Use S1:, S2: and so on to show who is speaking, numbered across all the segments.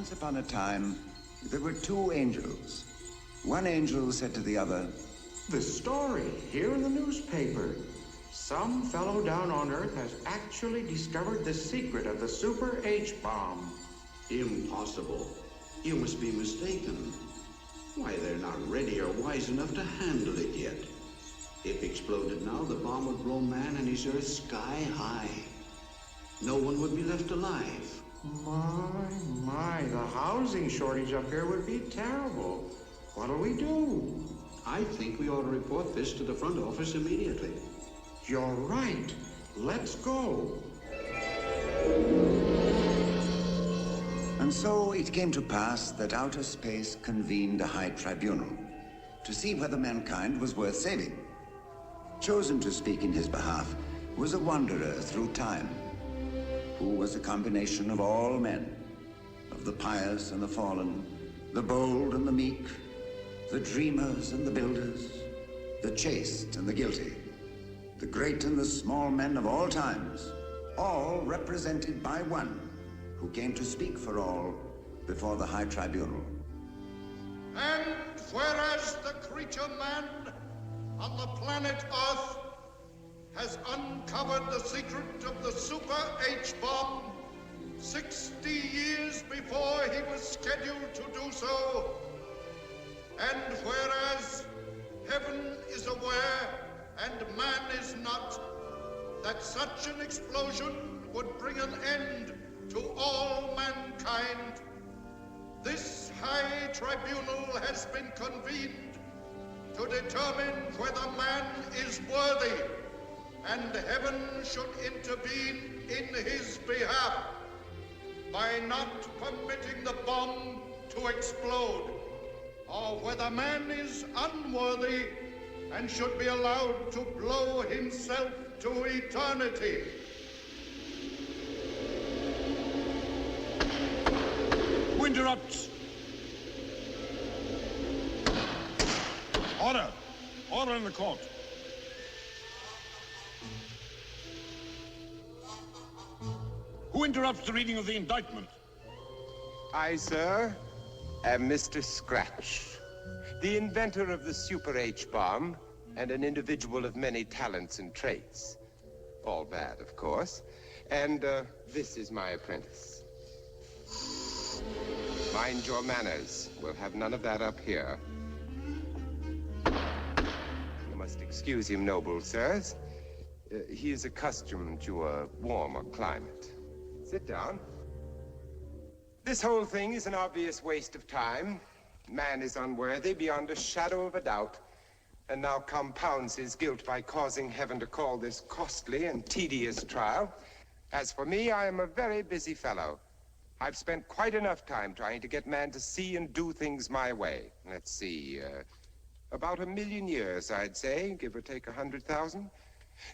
S1: Once upon a time, there were two angels. One angel said to the other,
S2: "The story here in the newspaper. Some fellow down on Earth has actually discovered the secret of the Super H-bomb."
S3: Impossible. You must be mistaken. Why, they're not ready or wise enough to handle it yet. If exploded now, the bomb would blow man and his Earth sky high. No one would be left alive.
S2: My, the housing shortage up here would be terrible. What'll we do?
S3: I think we ought to report this to the front office immediately.
S2: You're right. Let's go.
S1: And so it came to pass that outer space convened a high tribunal to see whether mankind was worth saving. Chosen to speak in his behalf was a wanderer through time, who was a combination of all men, of the pious and the fallen, the bold and the meek, the dreamers and the builders, the chaste and the guilty, the great and the small men of all times, all represented by one who came to speak for all before the high tribunal.
S4: And whereas the creature man on the planet Earth has uncovered the secret of the Super H-bomb 60 years before he was scheduled to do so, and whereas heaven is aware and man is not, that such an explosion would bring an end to all mankind, this high tribunal has been convened to determine whether man is worthy, and heaven should intervene in his behalf by not permitting the bomb to explode, or whether man is unworthy and should be allowed to blow himself to eternity.
S5: Who interrupts? Order! Order in the court. Who interrupts the reading of the indictment?
S6: I, sir, am Mr. Scratch, the inventor of the Super H-bomb and an individual of many talents and traits. All bad, of course. And this is my apprentice. Mind your manners. We'll have none of that up here. You must excuse him, noble sirs. He is accustomed to a warmer climate. Sit down. This whole thing is an obvious waste of time. Man is unworthy beyond a shadow of a doubt, and now compounds his guilt by causing heaven to call this costly and tedious trial. As for me, I am a very busy fellow. I've spent quite enough time trying to get man to see and do things my way. Let's see, about 1 million years, I'd say, give or take 100,000.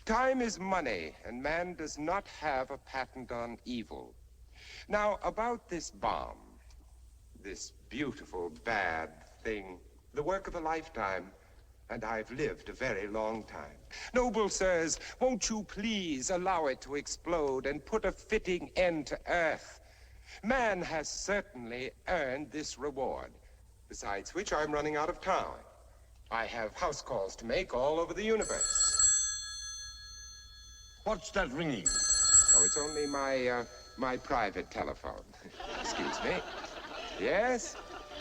S6: Time is money, and man does not have a patent on evil. Now, about this bomb, this beautiful, bad thing, the work of a lifetime, and I've lived a very long time. Noble sirs, won't you please allow it to explode and put a fitting end to Earth? Man has certainly earned this reward, besides which I'm running out of town. I have house calls to make all over the universe.
S5: What's that ringing?
S6: Oh, it's only my private telephone. Excuse me. Yes?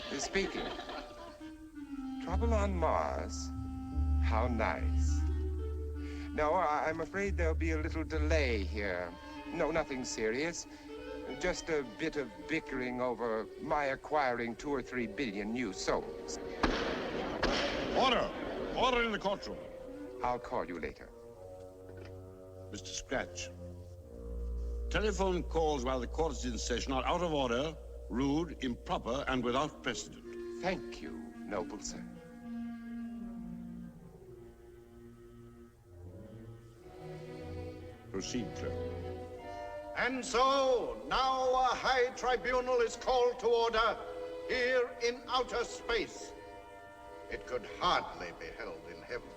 S6: Who's speaking? Trouble on Mars? How nice. No, I'm afraid there'll be a little delay here. No, nothing serious. Just a bit of bickering over my acquiring 2 or 3 billion new souls.
S5: Order! Order in the courtroom.
S6: I'll call you later.
S5: Mr. Scratch, telephone calls while the court is in session are out of order, rude, improper, and without precedent.
S6: Thank you, noble sir.
S5: Proceed, clerk.
S4: And so, now a high tribunal is called to order here in outer space. It could hardly be held in heaven.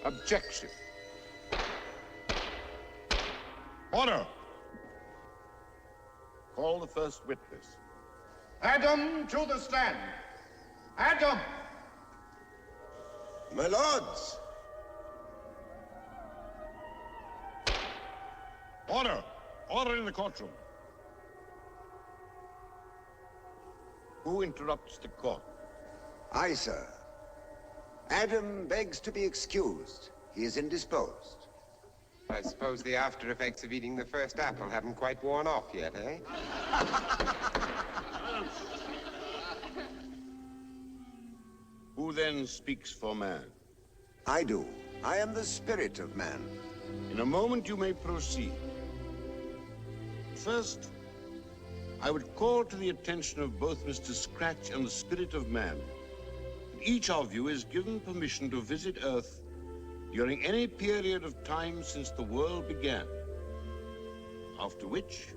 S6: Objection.
S5: Order! Call the first witness.
S4: Adam to the stand. Adam!
S7: My lords!
S5: Order! Order in the courtroom. Who interrupts the court?
S1: Aye, sir. Adam begs to be excused. He is indisposed.
S6: I suppose the after effects of eating the first apple haven't quite worn off yet, eh?
S5: Who then speaks for man?
S1: I do. I am the spirit of man.
S5: In a moment you may proceed. First, I would call to the attention of both Mr. Scratch and the Spirit of Man that each of you is given permission to visit Earth during any period of time since the world began, after which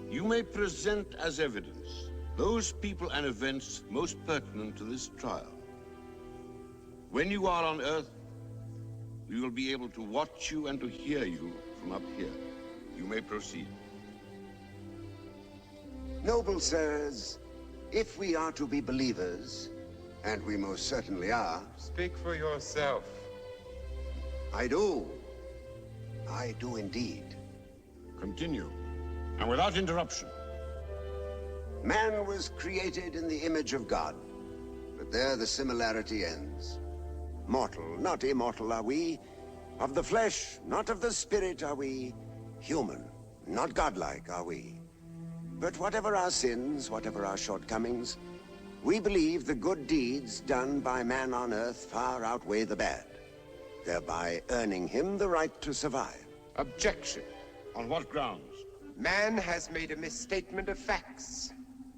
S5: you may present as evidence those people and events most pertinent to this trial. When you are on Earth, we will be able to watch you and to hear you from up here. You may proceed.
S1: Noble sirs, if we are to be believers, and we most certainly are,
S6: Speak for yourself.
S1: I do. I do indeed.
S5: Continue, and without interruption.
S1: Man was created in the image of God, but there the similarity ends. Mortal, not immortal are we. Of the flesh, not of the spirit are we. Human, not godlike are we. But whatever our sins, whatever our shortcomings, we believe the good deeds done by man on Earth far outweigh the bad, thereby earning him the right to survive.
S6: Objection.
S5: On what grounds?
S6: Man has made a misstatement of facts.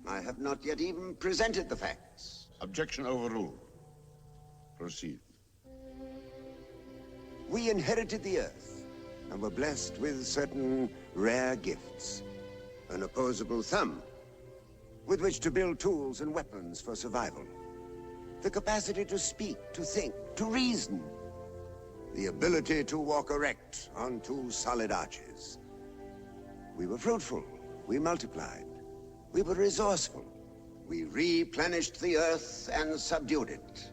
S1: I have not yet even presented the facts.
S5: Objection overruled. Proceed.
S1: We inherited the Earth and were blessed with certain rare gifts. An opposable thumb, with which to build tools and weapons for survival. The capacity to speak, to think, to reason. The ability to walk erect on two solid arches. We were fruitful. We multiplied. We were resourceful. We replenished the Earth and subdued it.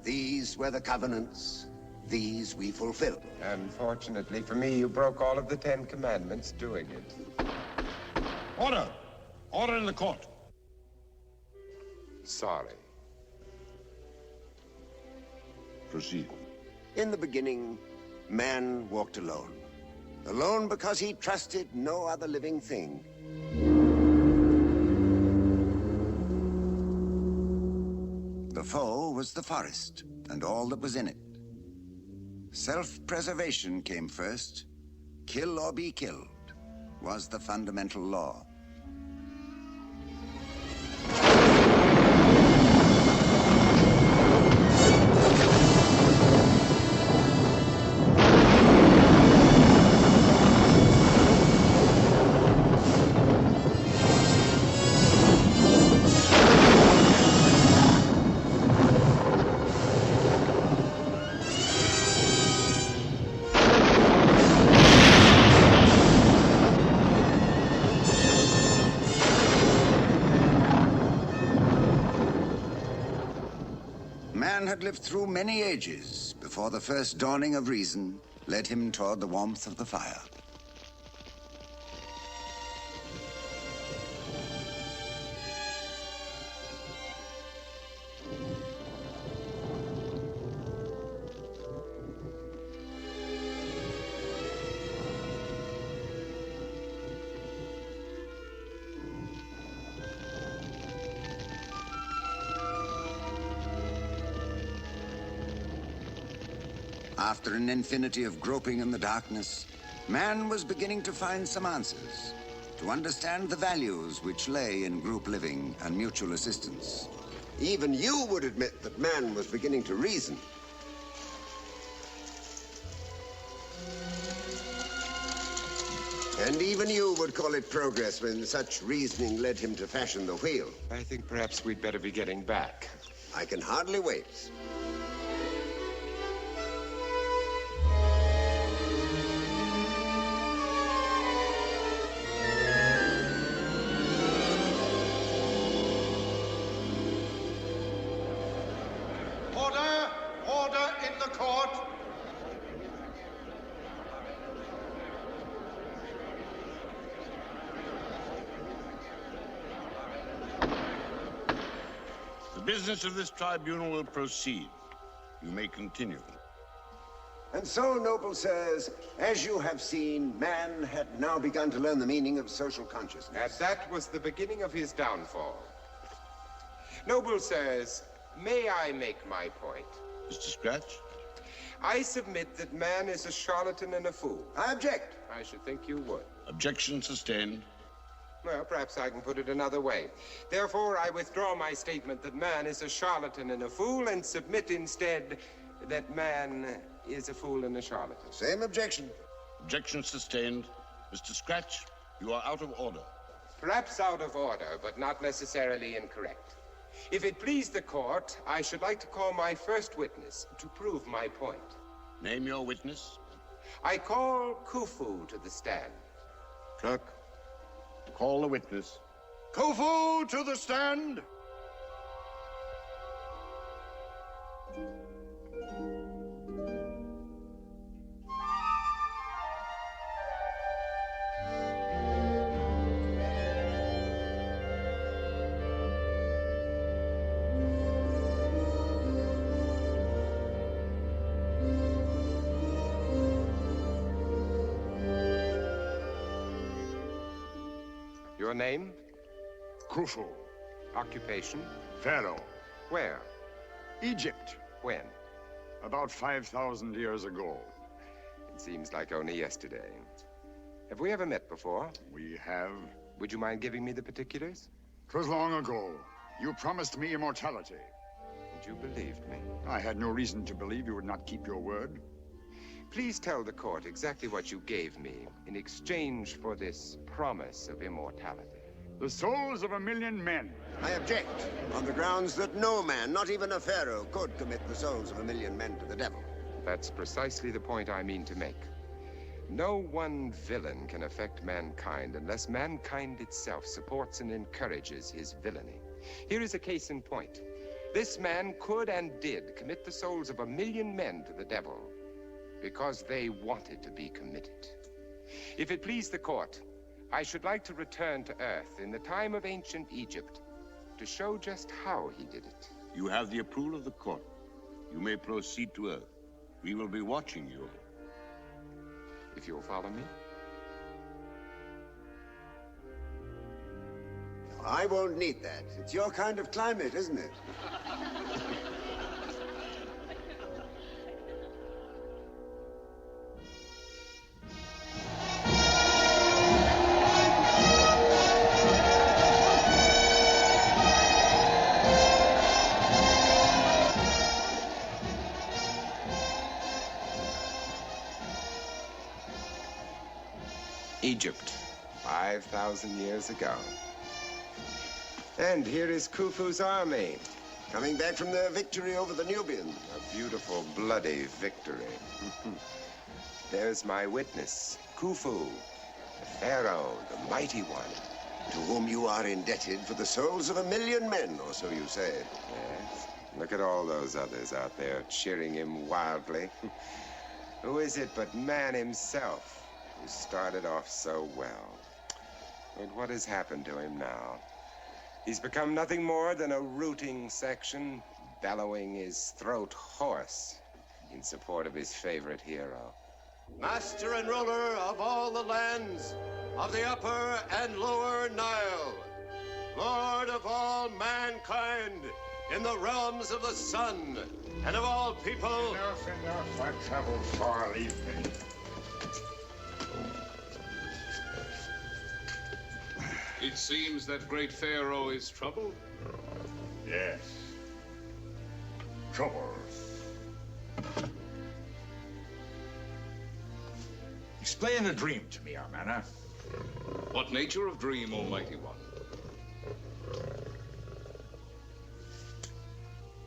S1: These were the covenants. These we fulfilled.
S6: Unfortunately for me, you broke all of the 10 Commandments doing it.
S5: Order! Order in the court.
S6: Sorry.
S5: Proceed.
S1: In the beginning, man walked alone. Alone because he trusted no other living thing. The foe was the forest, and all that was in it. Self-preservation came first. Kill or be killed was the fundamental law. Man had lived through many ages before the first dawning of reason led him toward the warmth of the fire. After an infinity of groping in the darkness, man was beginning to find some answers, to understand the values which lay in group living and mutual assistance. Even you would admit that man was beginning to reason. And even you would call it progress when such reasoning led him to fashion the wheel.
S6: I think perhaps we'd better be getting back.
S1: I can hardly wait.
S5: business of this tribunal will proceed. You may continue.
S1: And so, noble sirs, as you have seen, man had now begun to learn the meaning of social consciousness.
S6: And that was the beginning of his downfall. Noble sirs, may I make my point?
S5: Mr. Scratch?
S6: I submit that man is a charlatan and a fool.
S1: I object.
S6: I should think you would.
S5: Objection sustained.
S6: Well, perhaps I can put it another way. Therefore, I withdraw my statement that man is a charlatan and a fool and submit instead that man is a fool and a charlatan.
S1: Same objection.
S5: Objection sustained. Mr. Scratch, you are out of order.
S6: Perhaps out of order, but not necessarily incorrect. If it please the court, I should like to call my first witness to prove my point.
S5: Name your witness.
S6: I call Khufu to the stand.
S5: Clerk, call the witness.
S4: Khufu to the stand!
S6: Your name?
S7: Khufu,
S6: Occupation?
S7: Pharaoh,
S6: Where?
S7: Egypt,
S6: When?
S7: about 5,000 years ago.
S6: It seems like only yesterday. Have we ever met before?
S7: We have.
S6: Would you mind giving me the particulars?
S7: 'Twas long ago. You promised me immortality.
S6: And you believed me.
S7: I had no reason to believe you would not keep your word.
S6: Please tell the court exactly what you gave me in exchange for this promise of immortality.
S7: The souls of 1,000,000 men.
S1: I object, on the grounds that no man, not even a pharaoh, could commit the souls of 1,000,000 men to the devil.
S6: That's precisely the point I mean to make. No one villain can affect mankind unless mankind itself supports and encourages his villainy. Here is a case in point. This man could and did commit the souls of 1,000,000 men to the devil because they wanted to be committed. If it please the court, I should like to return to Earth in the time of ancient Egypt to show just how he did it.
S5: You have the approval of the court. You may proceed to Earth. We will be watching you.
S6: If you'll follow me.
S1: I won't need that. It's your kind of climate, isn't it?
S6: Egypt, 5,000 years ago. And here is Khufu's army.
S1: Coming back from their victory over the Nubians.
S6: A beautiful, bloody victory. There's my witness, Khufu, the pharaoh, the mighty one.
S1: To whom you are indebted for the souls of 1,000,000 men, or so you say.
S6: Yes. Look at all those others out there cheering him wildly. Who is it but man himself who started off so well? But what has happened to him now? He's become nothing more than a rooting section, bellowing his throat hoarse in support of his favorite hero.
S8: Master and ruler of all the lands of the upper and lower Nile, Lord of all mankind in the realms of the sun and of all people.
S7: Enough, I've traveled far, leave me.
S9: It seems that great Pharaoh is troubled.
S7: Yes. Trouble.
S10: Explain the dream to me, Armana.
S9: What nature of dream, Almighty One?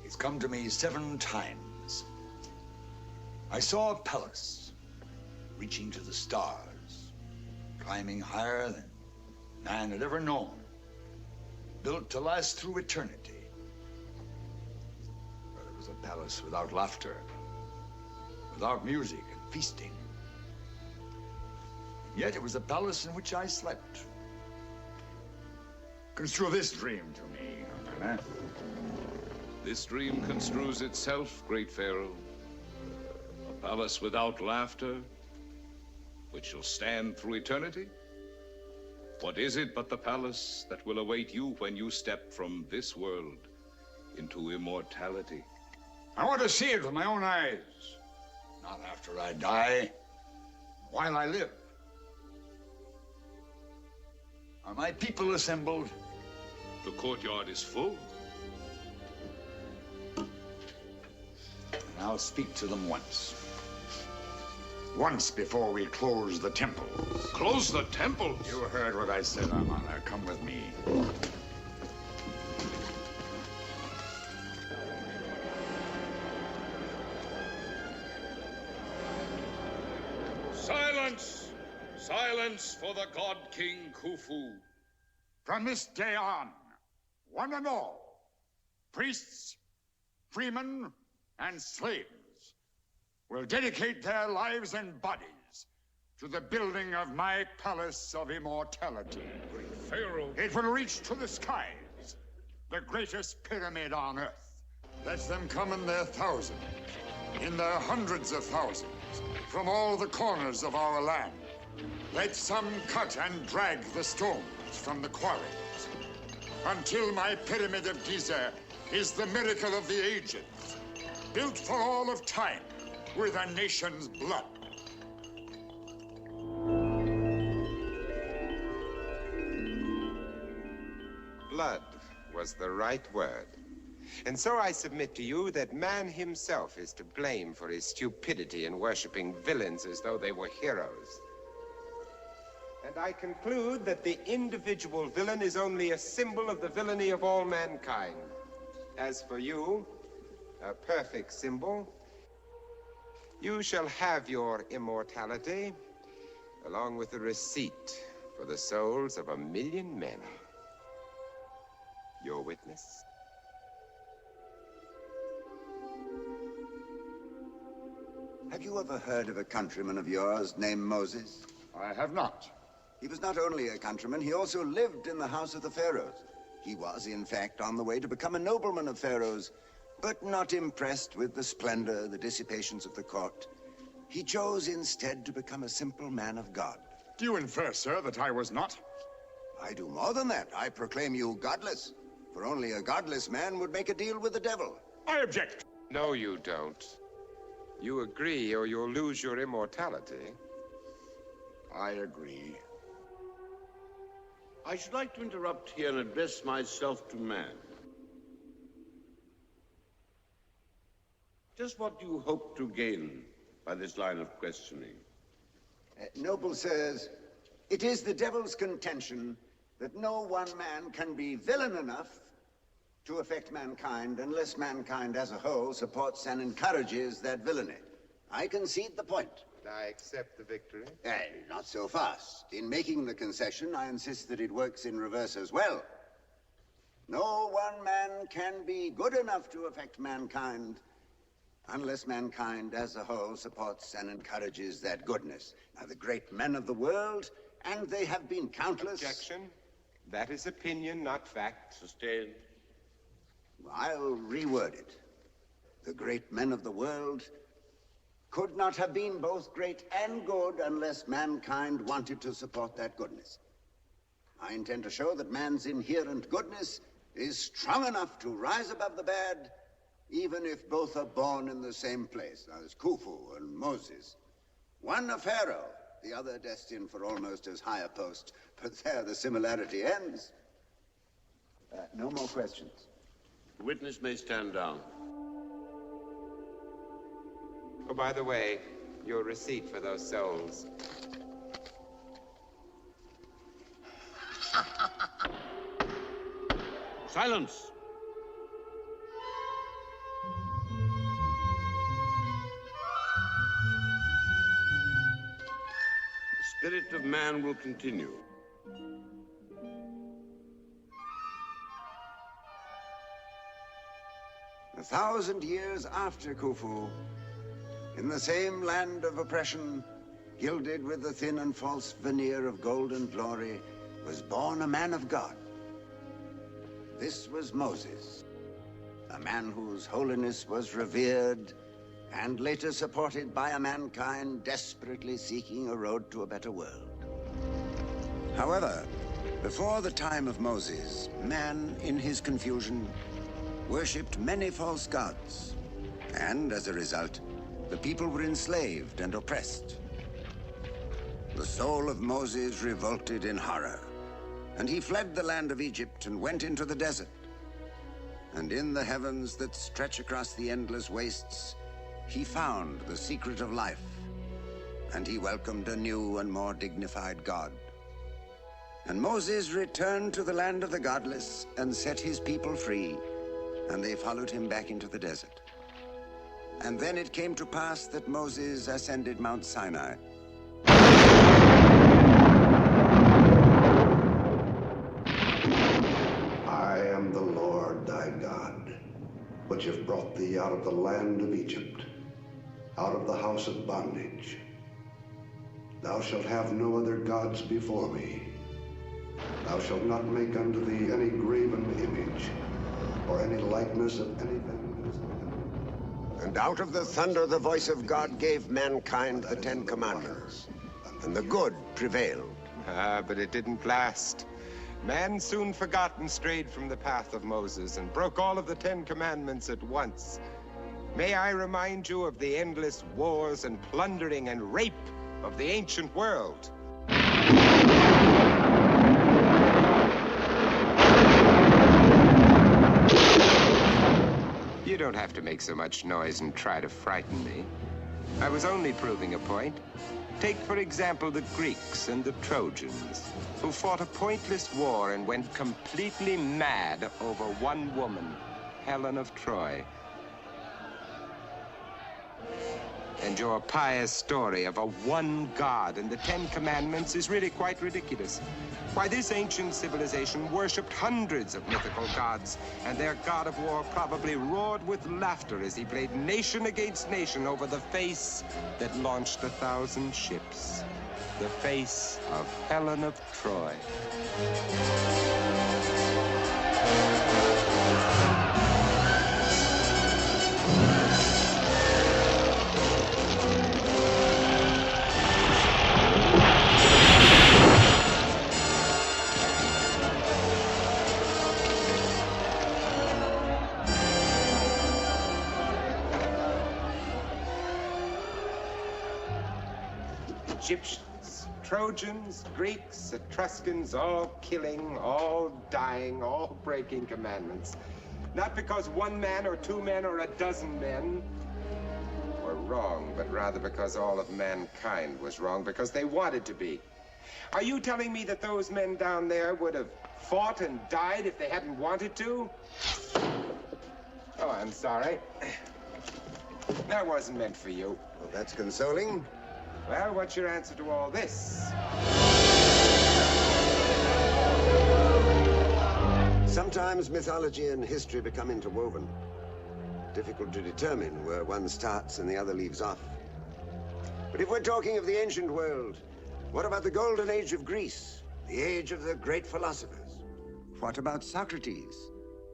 S10: It's come to me 7 times. I saw a palace reaching to the stars, climbing higher than man had ever known, built to last through eternity. But it was a palace without laughter, without music and feasting. Yet it was a palace in which I slept.
S7: Construe this dream to me, Armana.
S9: This dream construes itself, great Pharaoh. A palace without laughter, which shall stand through eternity? What is it but the palace that will await you when you step from this world into immortality?
S7: I want to see it with my own eyes. Not after I die, while I live. Are my people assembled?
S9: The courtyard is full.
S7: I'll speak to them once. Once before we close the temples.
S9: Close the temples?
S7: You heard what I said, Amana. Come with me.
S9: Silence! Silence for the God King Khufu.
S7: From this day on, one and all, priests, freemen, and slaves, will dedicate their lives and bodies to the building of my palace of immortality.
S9: Great Pharaoh.
S7: It will reach to the skies, the greatest pyramid on earth. Let them come in their thousands, in their hundreds of thousands, from all the corners of our land. Let some cut and drag the stones from the quarries, until my pyramid of Giza is the miracle of the ages, built for all of time with a nation's blood.
S6: Blood was the right word. And so I submit to you that man himself is to blame for his stupidity in worshipping villains as though they were heroes. And I conclude that the individual villain is only a symbol of the villainy of all mankind. As for you, a perfect symbol, you shall have your immortality, along with a receipt for the souls of 1,000,000 men. Your witness?
S1: Have you ever heard of a countryman of yours named Moses?
S7: I have not.
S1: He was not only a countryman, he also lived in the house of the pharaohs. He was, in fact, on the way to become a nobleman of pharaohs, but not impressed with the splendor, the dissipations of the court. He chose instead to become a simple man of God.
S7: Do you infer, sir, that I was not?
S1: I do more than that. I proclaim you godless, for only a godless man would make a deal with the devil.
S7: I object.
S6: No, you don't. You agree or you'll lose your immortality.
S7: I agree.
S5: I should like to interrupt here and address myself to man. Just what do you hope to gain by this line of questioning?
S1: Noble sirs, it is the devil's contention that no one man can be villain enough to affect mankind unless mankind as a whole supports and encourages that villainy. I concede the point.
S6: I accept the victory.
S1: Not so fast. In making the concession, I insist that it works in reverse as well. No one man can be good enough to affect mankind unless mankind as a whole supports and encourages that goodness. Now, the great men of the world, and they have been countless...
S6: Objection. That is opinion, not fact.
S5: Sustained.
S1: I'll reword it. The great men of the world could not have been both great and good unless mankind wanted to support that goodness. I intend to show that man's inherent goodness is strong enough to rise above the bad, even if both are born in the same place, as Khufu and Moses. One a pharaoh, the other destined for almost as high a post, but there the similarity ends. No more questions.
S5: The witness may stand down.
S6: Oh, by the way, your receipt for those souls.
S5: Silence! The spirit of man will continue.
S1: 1,000 years after Khufu, in the same land of oppression, gilded with the thin and false veneer of golden glory, was born a man of God. This was Moses, a man whose holiness was revered and later supported by a mankind desperately seeking a road to a better world. However, before the time of Moses, man, in his confusion, worshipped many false gods, and as a result, the people were enslaved and oppressed. The soul of Moses revolted in horror, and he fled the land of Egypt and went into the desert. And in the heavens that stretch across the endless wastes, he found the secret of life, and he welcomed a new and more dignified God. And Moses returned to the land of the godless and set his people free, and they followed him back into the desert. And then it came to pass that Moses ascended Mount Sinai.
S11: I am the Lord thy God, which have brought thee out of the land of Egypt, out of the house of bondage. Thou shalt have no other gods before me. Thou shalt not make unto thee any graven image, or any likeness of anything that is in heaven.
S8: And out of the thunder the voice of God gave mankind the Ten Commandments, and the good prevailed.
S6: But it didn't last. Man soon forgot and strayed from the path of Moses and broke all of the 10 Commandments at once. May I remind you of the endless wars and plundering and rape of the ancient world. You don't have to make so much noise and try to frighten me. I was only proving a point. Take, for example, the Greeks and the Trojans, who fought a pointless war and went completely mad over one woman, Helen of Troy. And your pious story of a one God and the 10 Commandments is really quite ridiculous. Why, this ancient civilization worshipped hundreds of mythical gods, and their god of war probably roared with laughter as he played nation against nation over the face that launched 1,000 ships. The face of Helen of Troy. Egyptians, Trojans, Greeks, Etruscans, all killing, all dying, all breaking commandments. Not because one man or 2 men or a dozen men were wrong, but rather because all of mankind was wrong, because they wanted to be. Are you telling me that those men down there would have fought and died if they hadn't wanted to? Oh, I'm sorry. That wasn't meant for you.
S8: Well, that's consoling.
S6: Well, what's your answer to all this?
S8: Sometimes mythology and history become interwoven. Difficult to determine where one starts and the other leaves off. But if we're talking of the ancient world, what about the golden age of Greece? The age of the great philosophers?
S1: What about Socrates,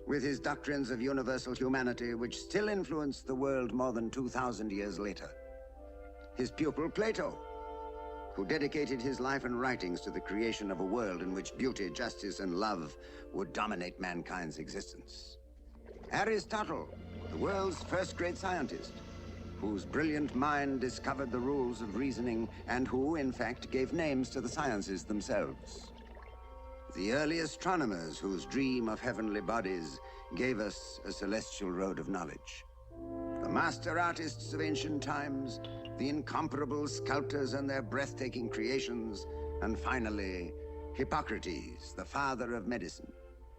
S1: with his doctrines of universal humanity which still influence the world more than 2,000 years later? His pupil Plato, who dedicated his life and writings to the creation of a world in which beauty, justice, and love would dominate mankind's existence. Aristotle, the world's first great scientist, whose brilliant mind discovered the rules of reasoning and who, in fact, gave names to the sciences themselves. The early astronomers whose dream of heavenly bodies gave us a celestial road of knowledge. The master artists of ancient times, the incomparable sculptors and their breathtaking creations, and finally, Hippocrates, the father of medicine.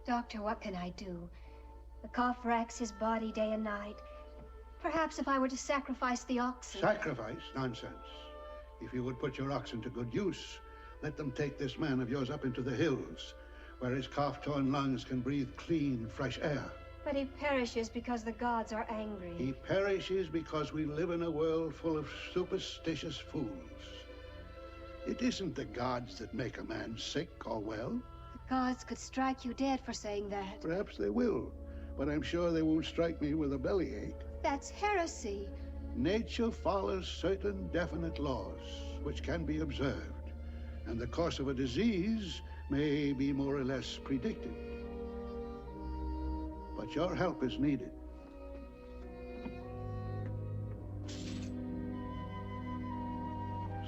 S12: Doctor, what can I do? The cough racks his body day and night. Perhaps if I were to sacrifice the oxen...
S4: Sacrifice? Nonsense. If you would put your oxen to good use, let them take this man of yours up into the hills, where his cough-torn lungs can breathe clean, fresh air.
S12: But he perishes because the gods are angry.
S4: He perishes because we live in a world full of superstitious fools. It isn't the gods that make a man sick or well.
S12: The gods could strike you dead for saying that.
S4: Perhaps they will,
S13: but I'm sure they won't strike me with a bellyache.
S12: That's heresy.
S13: Nature follows certain definite laws which can be observed, and the course of a disease may be more or less predicted. But your help is needed.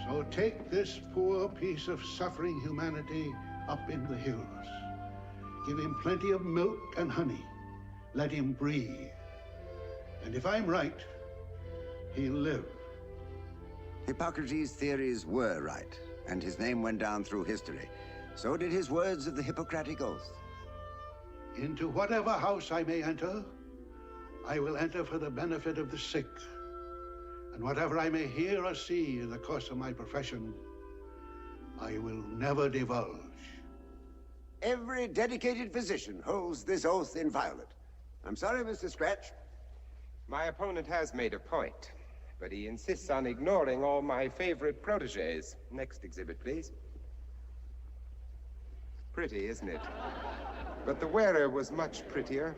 S13: So take this poor piece of suffering humanity up in the hills. Give him plenty of milk and honey. Let him breathe. And if I'm right, he'll live.
S1: Hippocrates' theories were right, and his name went down through history. So did his words of the Hippocratic Oath.
S13: Into whatever house I may enter, I will enter for the benefit of the sick. And whatever I may hear or see in the course of my profession, I will never divulge.
S1: Every dedicated physician holds this oath inviolate. I'm sorry, Mr. Scratch.
S6: My opponent has made a point, but he insists on ignoring all my favorite protégés. Next exhibit, please. Pretty, isn't it? But the wearer was much prettier.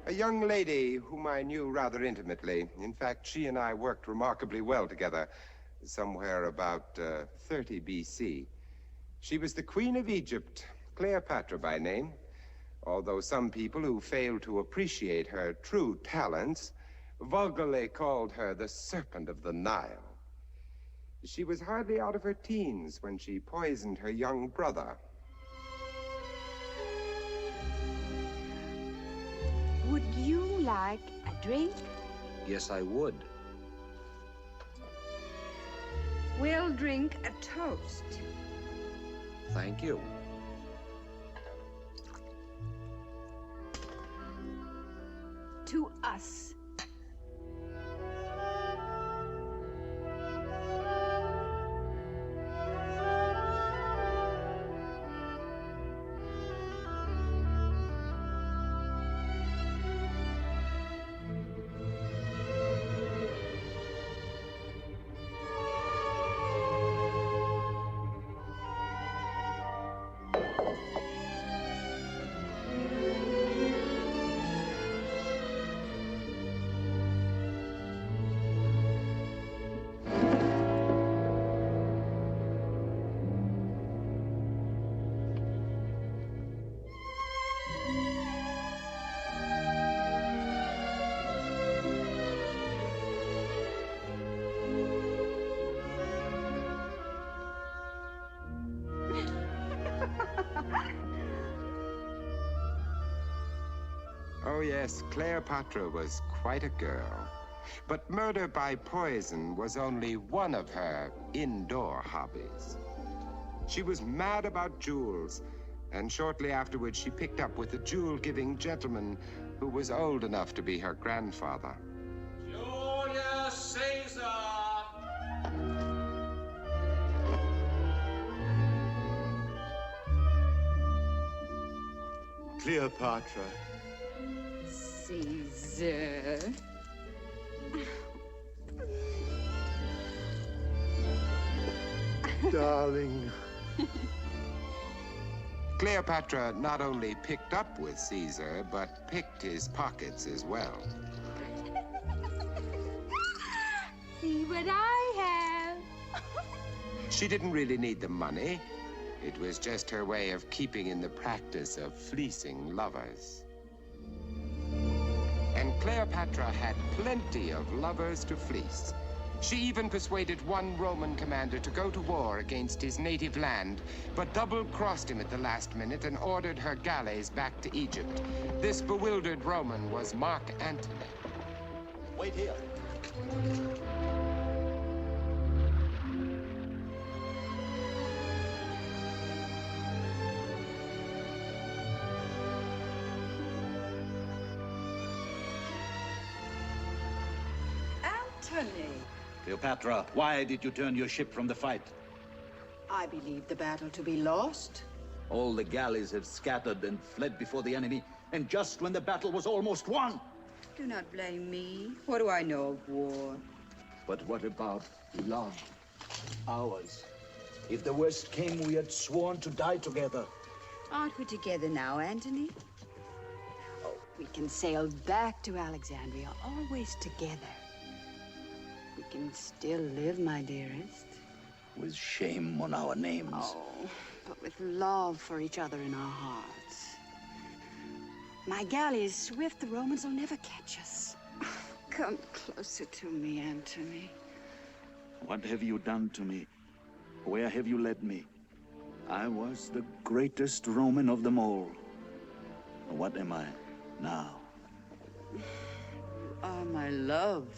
S6: A young lady whom I knew rather intimately. In fact, she and I worked remarkably well together, somewhere about 30 BC. She was the Queen of Egypt, Cleopatra by name, although some people who failed to appreciate her true talents vulgarly called her the Serpent of the Nile. She was hardly out of her teens when she poisoned her young brother.
S14: Would you like a drink?
S15: Yes, I would.
S14: We'll drink a toast.
S15: Thank you.
S14: To us.
S6: Oh, yes, Cleopatra was quite a girl. But murder by poison was only one of her indoor hobbies. She was mad about jewels, and shortly afterwards she picked up with a jewel-giving gentleman who was old enough to be her grandfather.
S8: Julius Caesar!
S2: Cleopatra.
S14: Caesar.
S2: Darling.
S6: Cleopatra not only picked up with Caesar, but picked his pockets as well.
S14: See what I have.
S6: She didn't really need the money. It was just her way of keeping in the practice of fleecing lovers. And Cleopatra had plenty of lovers to fleece. She even persuaded one Roman commander to go to war against his native land, but double-crossed him at the last minute and ordered her galleys back to Egypt. This bewildered Roman was Mark Antony.
S15: Wait here.
S14: Antony.
S15: Cleopatra, why did you turn your ship from the fight?
S16: I believe the battle to be lost.
S15: All the galleys have scattered and fled before the enemy, and just when the battle was almost won.
S16: Do not blame me. What do I know of war?
S15: But what about love? Ours. If the worst came, we had sworn to die together.
S16: Aren't we together now, Antony?
S15: Oh,
S16: We can sail back to Alexandria, always together. We can still live, my dearest.
S15: With shame on our names.
S16: Oh, but with love for each other in our hearts. My galley is swift. The Romans will never catch us. Come closer to me, Antony.
S15: What have you done to me? Where have you led me? I was the greatest Roman of them all. What am I now?
S16: You are my love.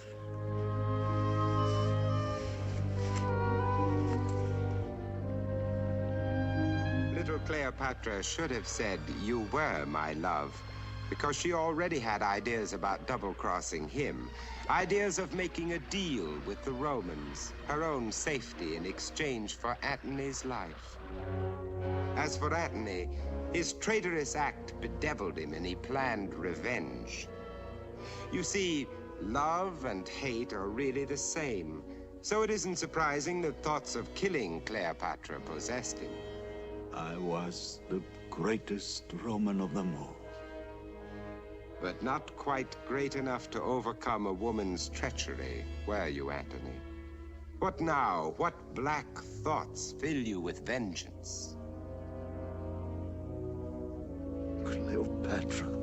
S6: Little Cleopatra should have said, "You were my love," because she already had ideas about double-crossing him, ideas of making a deal with the Romans, her own safety in exchange for Antony's life. As for Antony, his traitorous act bedeviled him and he planned revenge. You see, love and hate are really the same, so it isn't surprising that thoughts of killing Cleopatra possessed him.
S15: I was the greatest Roman of them all.
S6: But not quite great enough to overcome a woman's treachery, were you, Antony? What now? What black thoughts fill you with vengeance?
S15: Cleopatra.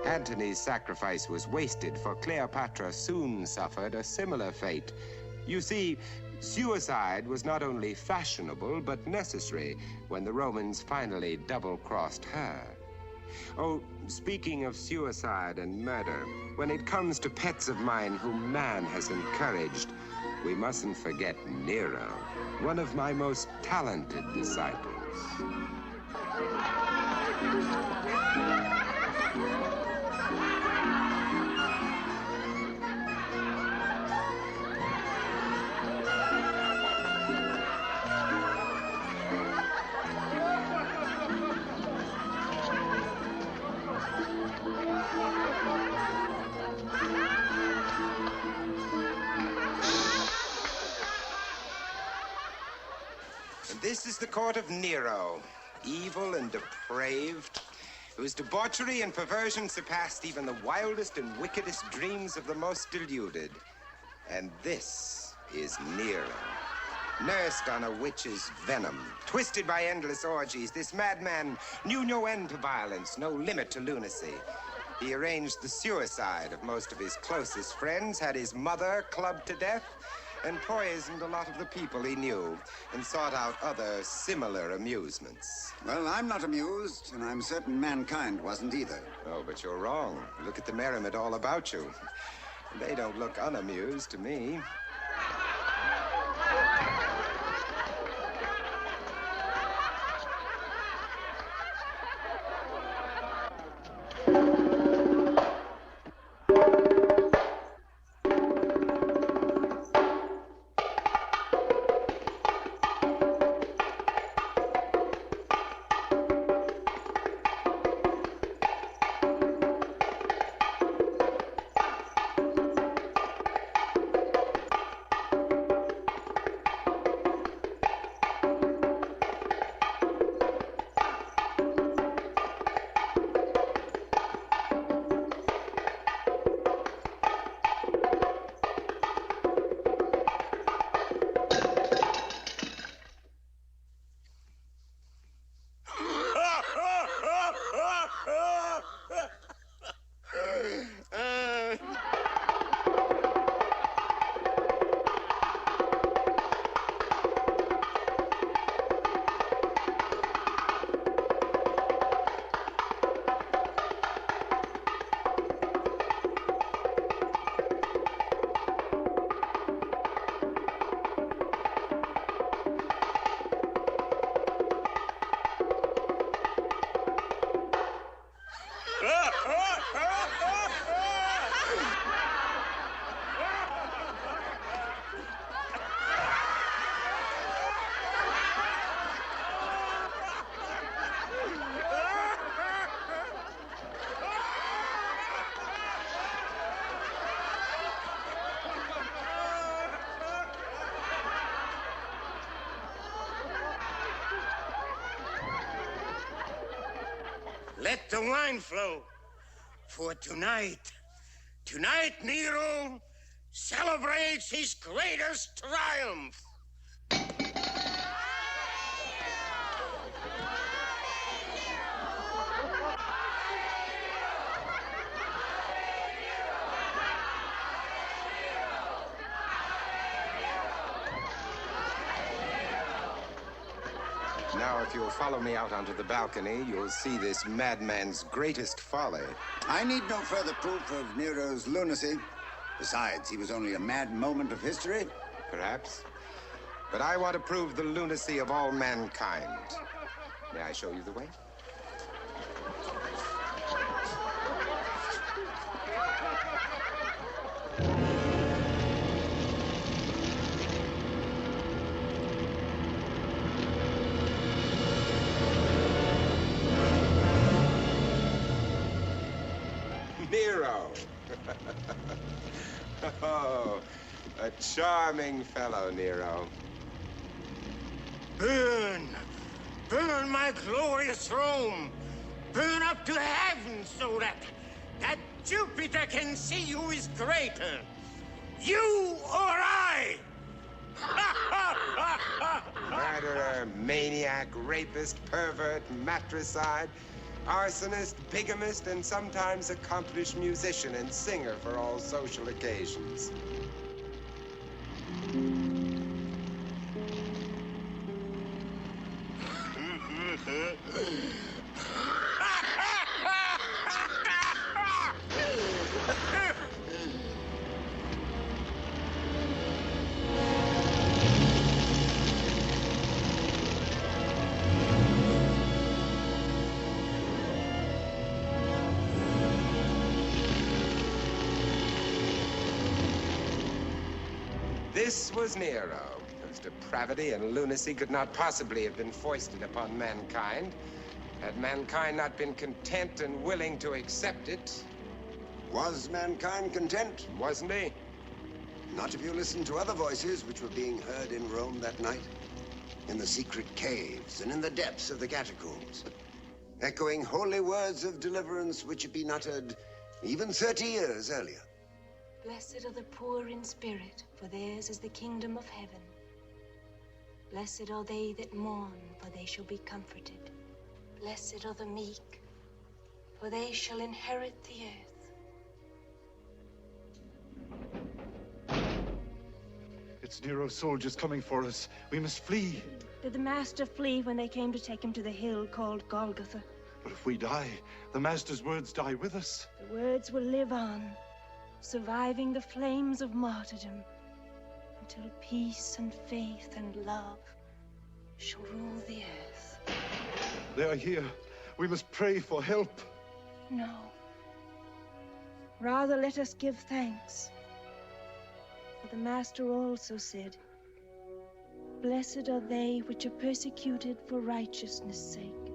S6: Antony's sacrifice was wasted, for Cleopatra soon suffered a similar fate. You see, suicide was not only fashionable, but necessary when the Romans finally double-crossed her. Oh, speaking of suicide and murder, when it comes to pets of mine whom man has encouraged, we mustn't forget Nero, one of my most talented disciples. This is the court of Nero, evil and depraved, whose debauchery and perversion surpassed even the wildest and wickedest dreams of the most deluded. And this is Nero, nursed on a witch's venom, twisted by endless orgies. This madman knew no end to violence, no limit to lunacy. He arranged the suicide of most of his closest friends, had his mother clubbed to death, and poisoned a lot of the people he knew, and sought out other similar amusements.
S1: Well, I'm not amused, and I'm certain mankind wasn't either.
S6: Oh, but you're wrong. Look at the merriment all about you. They don't look unamused to me.
S17: Let the wine flow. For tonight Nero celebrates his greatest triumph.
S6: Now, if you'll follow me out onto the balcony, you'll see this madman's greatest folly.
S1: I need no further proof of Nero's lunacy. Besides, he was only a mad moment of history.
S6: Perhaps. But I want to prove the lunacy of all mankind. May I show you the way? Nero. Oh, a charming fellow, Nero.
S17: Burn! Burn my glorious Rome! Burn up to heaven so that Jupiter can see who is greater, you or I!
S6: Murderer, maniac, rapist, pervert, matricide, arsonist, bigamist, and sometimes accomplished musician and singer for all social occasions. This was Nero, whose depravity and lunacy could not possibly have been foisted upon mankind, had mankind not been content and willing to accept it.
S1: Was mankind content?
S6: Wasn't he?
S1: Not if you listened to other voices which were being heard in Rome that night. In the secret caves and in the depths of the catacombs. Echoing holy words of deliverance which had been uttered even 30 years earlier.
S18: Blessed are the poor in spirit, for theirs is the kingdom of heaven. Blessed are they that mourn, for they shall be comforted. Blessed are the meek, for they shall inherit the earth.
S19: It's Nero's soldiers coming for us. We must flee.
S18: Did the master flee when they came to take him to the hill called Golgotha?
S19: But if we die, the master's words die with us.
S18: The words will live on, surviving the flames of martyrdom, until peace and faith and love shall rule the earth.
S19: They are here. We must pray for help.
S18: No. Rather let us give thanks. For the Master also said, blessed are they which are persecuted for righteousness' sake.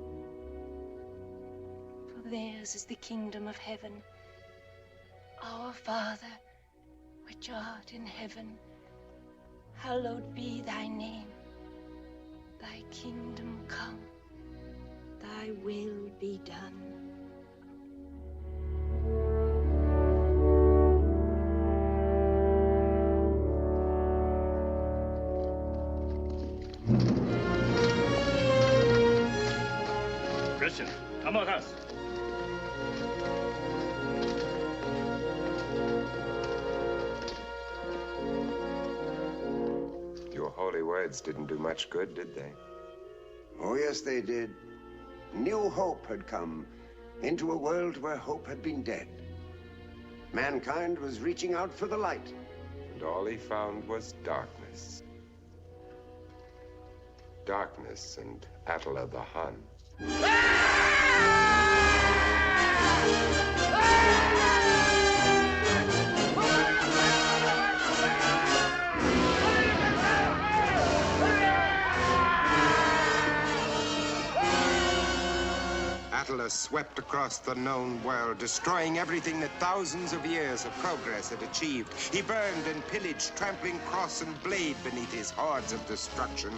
S18: For theirs is the kingdom of heaven. Our Father, which art in heaven, hallowed be thy name. Thy kingdom come, thy will be done.
S20: Christian, come with us.
S6: Your holy words didn't do much good, did they?
S1: Oh, yes, they did. New hope had come into a world where hope had been dead. Mankind was reaching out for the light.
S6: And all he found was darkness. Darkness and Attila the Hun. Attila valor swept across the known world, destroying everything that thousands of years of progress had achieved. He burned and pillaged, trampling cross and blade beneath his hordes of destruction.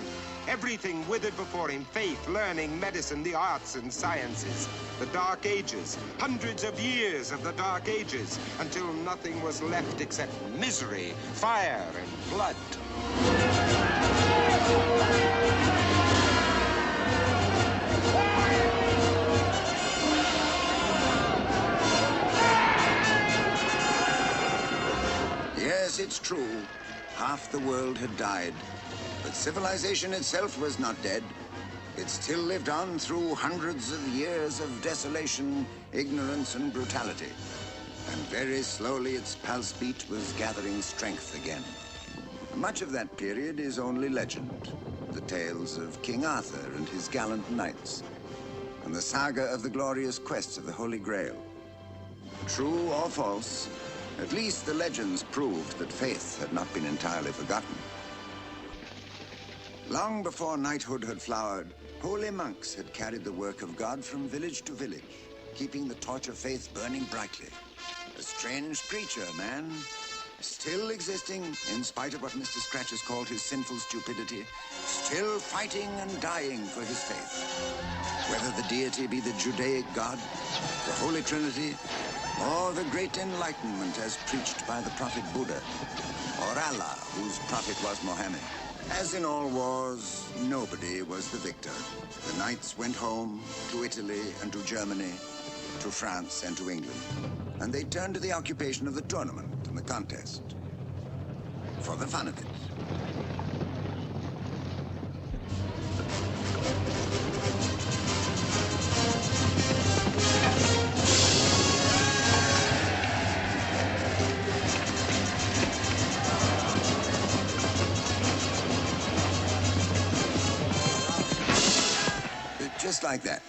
S6: Everything withered before him: faith, learning, medicine, the arts and sciences. The Dark Ages, hundreds of years of the Dark Ages, until nothing was left except misery, fire, and blood.
S1: Yes, it's true. Half the world had died. But civilization itself was not dead. It still lived on through hundreds of years of desolation, ignorance, and brutality. And very slowly its pulse beat was gathering strength again. Much of that period is only legend. The tales of King Arthur and his gallant knights, and the saga of the glorious quest of the Holy Grail. True or false, at least the legends proved that faith had not been entirely forgotten. Long before knighthood had flowered, holy monks had carried the work of God from village to village, keeping the torch of faith burning brightly. A strange creature, man, still existing in spite of what Mr. Scratch has called his sinful stupidity, still fighting and dying for his faith. Whether the deity be the Judaic God, the Holy Trinity, or the Great Enlightenment as preached by the prophet Buddha, or Allah, whose prophet was Mohammed. As in all wars, nobody was the victor. The knights went home, to Italy and to Germany, to France and to England. And they turned to the occupation of the tournament and the contest, for the fun of it. Just like that.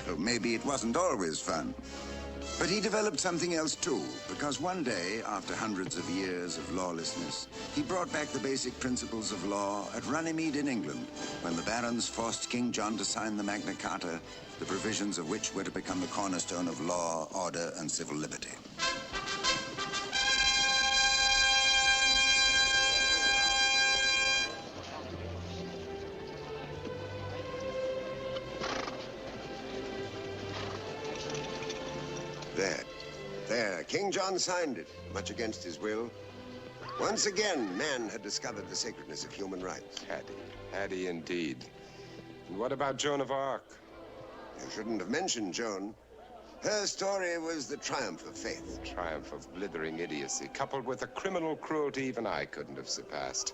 S1: Well, maybe it wasn't always fun. But he developed something else too, because one day, after hundreds of years of lawlessness, he brought back the basic principles of law at Runnymede in England, when the barons forced King John to sign the Magna Carta, the provisions of which were to become the cornerstone of law, order, and civil liberty.
S8: There, King John signed it, much against his will. Once again, man had discovered the sacredness of human rights.
S6: Had he indeed. And what about Joan of Arc?
S8: You shouldn't have mentioned Joan. Her story was the triumph of faith.
S6: The triumph of blithering idiocy, coupled with a criminal cruelty even I couldn't have surpassed.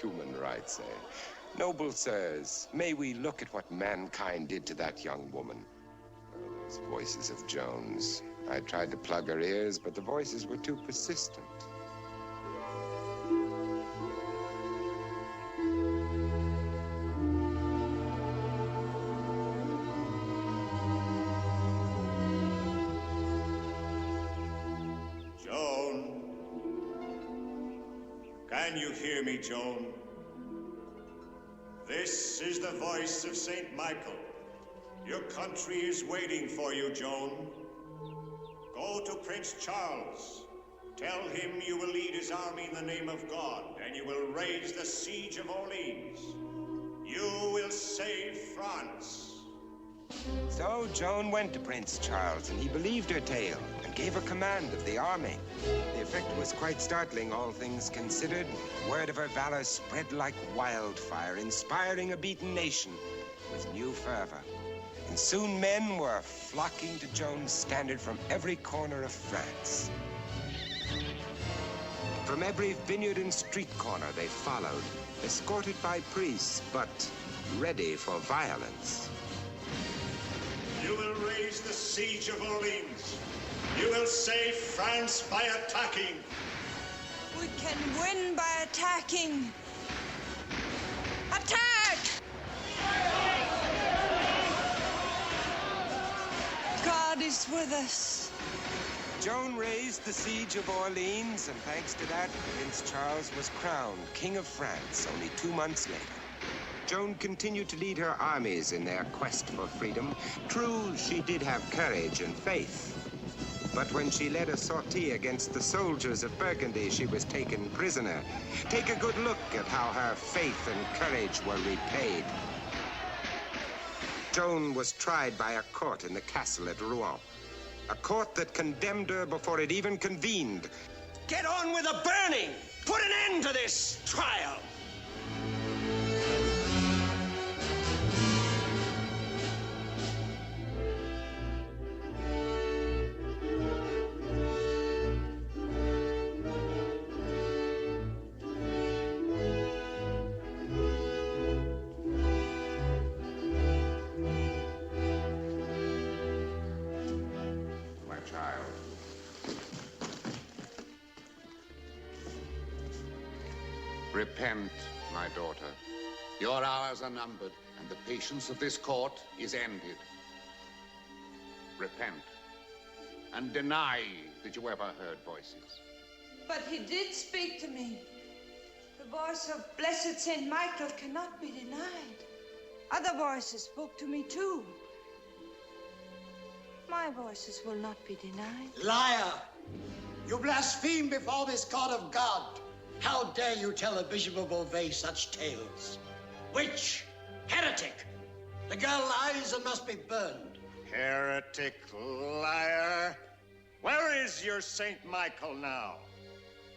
S6: Human rights, eh? Noble sirs, may we look at what mankind did to that young woman. Oh, those voices of Joan's. I tried to plug her ears, but the voices were too persistent.
S20: Joan. Can you hear me, Joan? This is the voice of St. Michael. Your country is waiting for you, Joan. Go to Prince Charles. Tell him you will lead his army in the name of God, and you will raise the siege of Orleans. You will save France.
S6: So Joan went to Prince Charles, and he believed her tale and gave her command of the army. The effect was quite startling, all things considered. Word of her valor spread like wildfire, inspiring a beaten nation with new fervor. And soon men were flocking to Joan's standard from every corner of France. From every vineyard and street corner they followed, escorted by priests, but ready for violence.
S20: You will raise the siege of Orleans. You will save France by attacking.
S21: We can win by attacking. Attack! God is with us.
S6: Joan raised the siege of Orleans, and thanks to that, Prince Charles was crowned King of France only 2 months later. Joan continued to lead her armies in their quest for freedom. True, she did have courage and faith. But when she led a sortie against the soldiers of Burgundy, she was taken prisoner. Take a good look at how her faith and courage were repaid. Joan was tried by a court in the castle at Rouen. A court that condemned her before it even convened.
S17: Get on with the burning! Put an end to this trial!
S2: My child. Repent, my daughter.
S3: Your hours are numbered, and the patience of this court is ended.
S2: Repent. And deny that you ever heard voices.
S14: But he did speak to me. The voice of blessed Saint Michael cannot be denied. Other voices spoke to me too. My voices will not be denied.
S17: Liar! You blaspheme before this God of God. How dare you tell the Bishop of Beauvais such tales? Witch! Heretic! The girl lies and must be burned.
S20: Heretic, liar. Where is your Saint Michael now?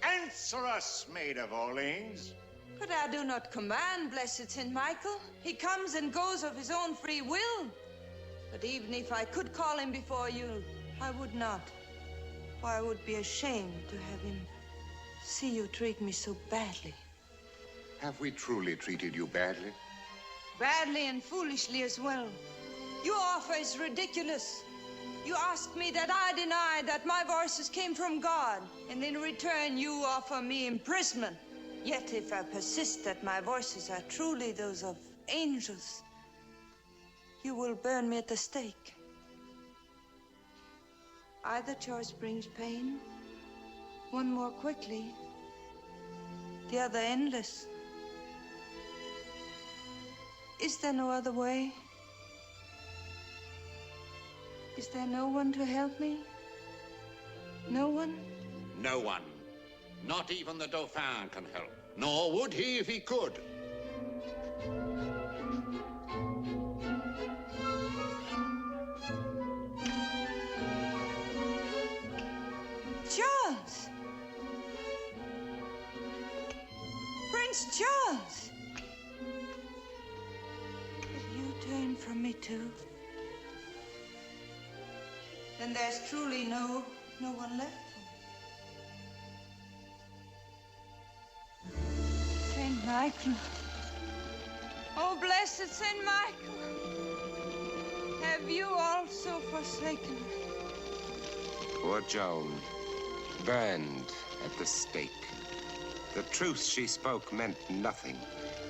S20: Answer us, Maid of Orleans.
S14: But I do not command blessed Saint Michael. He comes and goes of his own free will. But even if I could call him before you, I would not. For I would be ashamed to have him see you treat me so badly.
S2: Have we truly treated you badly?
S14: Badly and foolishly as well. Your offer is ridiculous. You ask me that I deny that my voices came from God, and in return you offer me imprisonment. Yet if I persist that my voices are truly those of angels, you will burn me at the stake. Either choice brings pain, one more quickly, the other endless. Is there no other way? Is there no one to help me? No one?
S3: No one. Not even the Dauphin can help. Nor would he if he could.
S14: Charles! Prince Charles! Have you turned from me too? Then there's truly no one left for me. Saint Michael. Oh, blessed Saint Michael. Have you also forsaken me?
S6: Poor Joan, burned at the stake. The truth she spoke meant nothing.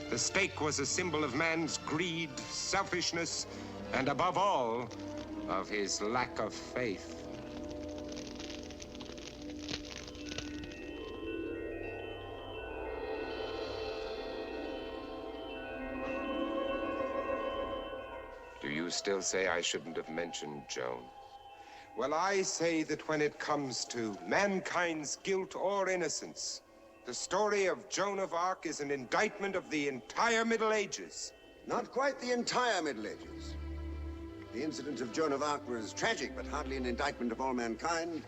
S6: The stake was a symbol of man's greed, selfishness, and above all, of his lack of faith. Do you still say I shouldn't have mentioned Joan? Well, I say that when it comes to mankind's guilt or innocence, the story of Joan of Arc is an indictment of the entire Middle Ages.
S1: Not quite the entire Middle Ages. The incident of Joan of Arc was tragic, but hardly an indictment of all mankind.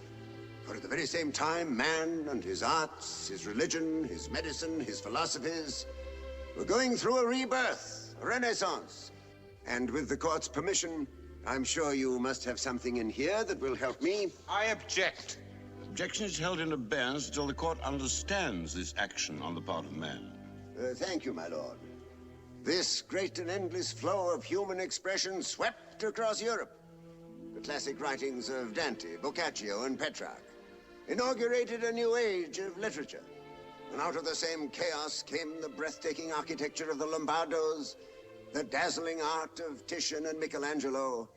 S1: For at the very same time, man and his arts, his religion, his medicine, his philosophies were going through a rebirth, a renaissance. And with the court's permission, I'm sure you must have something in here that will help me.
S6: I object.
S5: Objection is held in abeyance until the court understands this action on the part of man.
S1: Thank you, my lord. This great and endless flow of human expression swept across Europe. The classic writings of Dante, Boccaccio, and Petrarch inaugurated a new age of literature. And out of the same chaos came the breathtaking architecture of the Lombardos, the dazzling art of Titian and Michelangelo,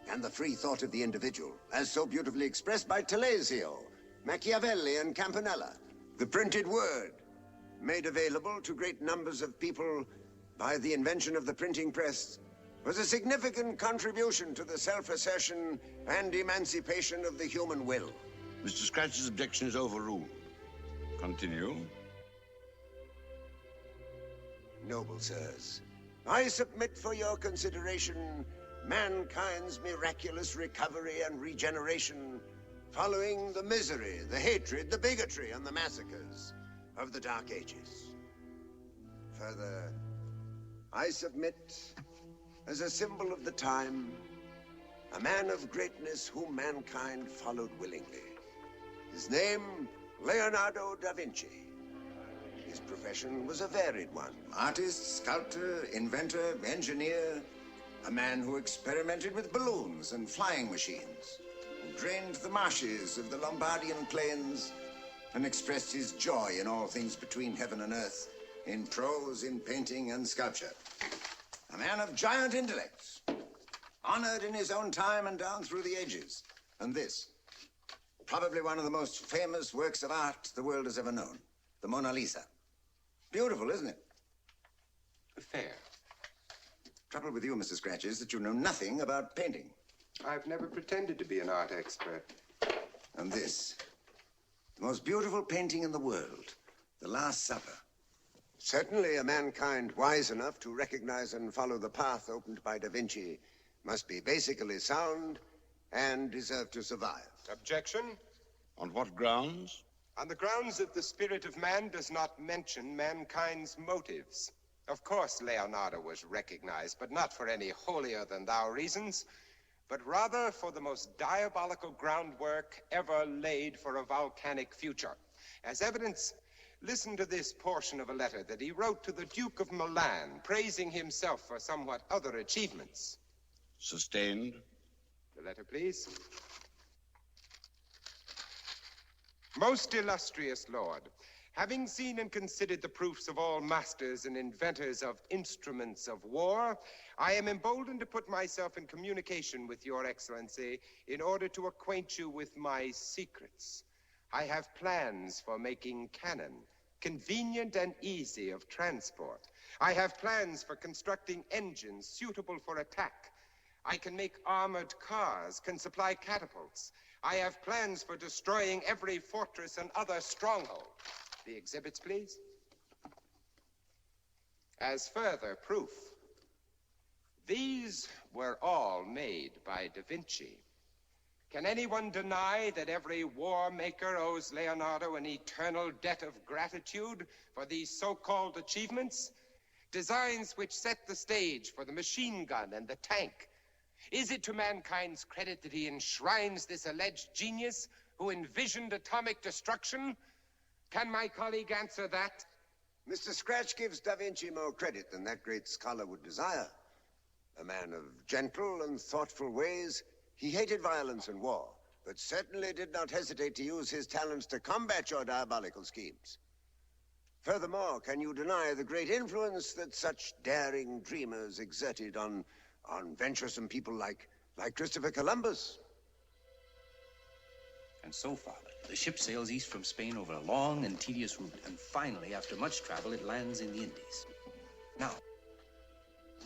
S1: and the free thought of the individual, as so beautifully expressed by Telesio, Machiavelli, and Campanella. The printed word, made available to great numbers of people by the invention of the printing press was a significant contribution to the self-assertion and emancipation of the human will.
S5: Mr. Scratch's objection is overruled. Continue.
S1: Noble sirs, I submit for your consideration mankind's miraculous recovery and regeneration following the misery, the hatred, the bigotry, and the massacres of the Dark Ages. Further, I submit, as a symbol of the time, a man of greatness whom mankind followed willingly. His name, Leonardo da Vinci. His profession was a varied one. Artist, sculptor, inventor, engineer, a man who experimented with balloons and flying machines, who drained the marshes of the Lombardian plains and expressed his joy in all things between heaven and earth, in prose, in painting, and sculpture. A man of giant intellect, honored in his own time and down through the ages. And this, probably one of the most famous works of art the world has ever known, the Mona Lisa. Beautiful, isn't it?
S6: Fair.
S1: Trouble with you, Mr. Scratch, is that you know nothing about painting.
S6: I've never pretended to be an art expert.
S1: And this, the most beautiful painting in the world, The Last Supper. Certainly a mankind wise enough to recognize and follow the path opened by Da Vinci must be basically sound and deserve to survive.
S6: Objection?
S5: On what grounds?
S6: On the grounds that the spirit of man does not mention mankind's motives. Of course, Leonardo was recognized, but not for any holier-than-thou reasons, but rather for the most diabolical groundwork ever laid for a volcanic future. As evidence, listen to this portion of a letter that he wrote to the Duke of Milan, praising himself for somewhat other achievements.
S5: Sustained.
S6: The letter, please. Most illustrious Lord, having seen and considered the proofs of all masters and inventors of instruments of war, I am emboldened to put myself in communication with your excellency in order to acquaint you with my secrets. I have plans for making cannon, convenient and easy of transport. I have plans for constructing engines suitable for attack. I can make armored cars, can supply catapults. I have plans for destroying every fortress and other stronghold. The exhibits, please. As further proof, these were all made by Da Vinci. Can anyone deny that every war maker owes Leonardo an eternal debt of gratitude for these so-called achievements? Designs which set the stage for the machine gun and the tank. Is it to mankind's credit that he enshrines this alleged genius who envisioned atomic destruction? Can my colleague answer that?
S1: Mr. Scratch gives Da Vinci more credit than that great scholar would desire. A man of gentle and thoughtful ways, he hated violence and war, but certainly did not hesitate to use his talents to combat your diabolical schemes. Furthermore, can you deny the great influence that such daring dreamers exerted on venturesome people like Christopher Columbus?
S10: And so, Father, the ship sails east from Spain over a long and tedious route, and finally, after much travel, it lands in the Indies. Now,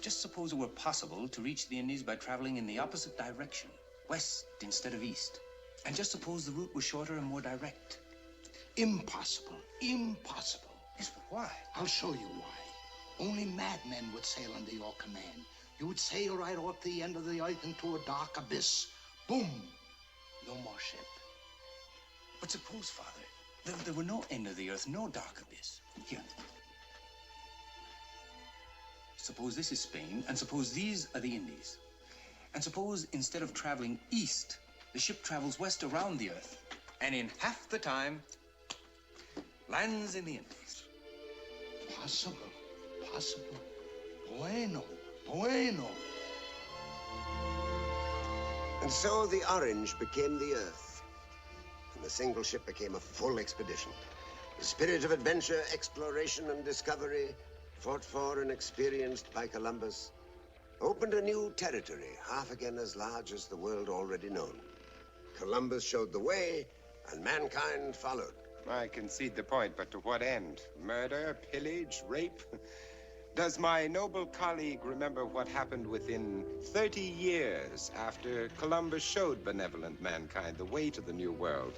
S10: just suppose it were possible to reach the Indies by traveling in the opposite direction, west instead of east. And just suppose the route was shorter and more direct.
S22: Impossible. Impossible.
S10: Yes, but why?
S22: I'll show you why. Only madmen would sail under your command. You would sail right off the end of the earth into a dark abyss. Boom! No more ship.
S10: But suppose, Father, there were no end of the earth, no dark abyss. Here. Suppose this is Spain, and suppose these are the Indies. And suppose instead of traveling east, the ship travels west around the earth, and in half the time, lands in the Indies.
S22: Possible. Possible. Bueno. Bueno.
S1: And so the Orange became the Earth, and the single ship became a full expedition. The spirit of adventure, exploration, and discovery, fought for and experienced by Columbus, opened a new territory, half again as large as the world already known. Columbus showed the way, and mankind followed.
S6: I concede the point, but to what end? Murder, pillage, rape? Does my noble colleague remember what happened within 30 years after Columbus showed benevolent mankind the way to the New World?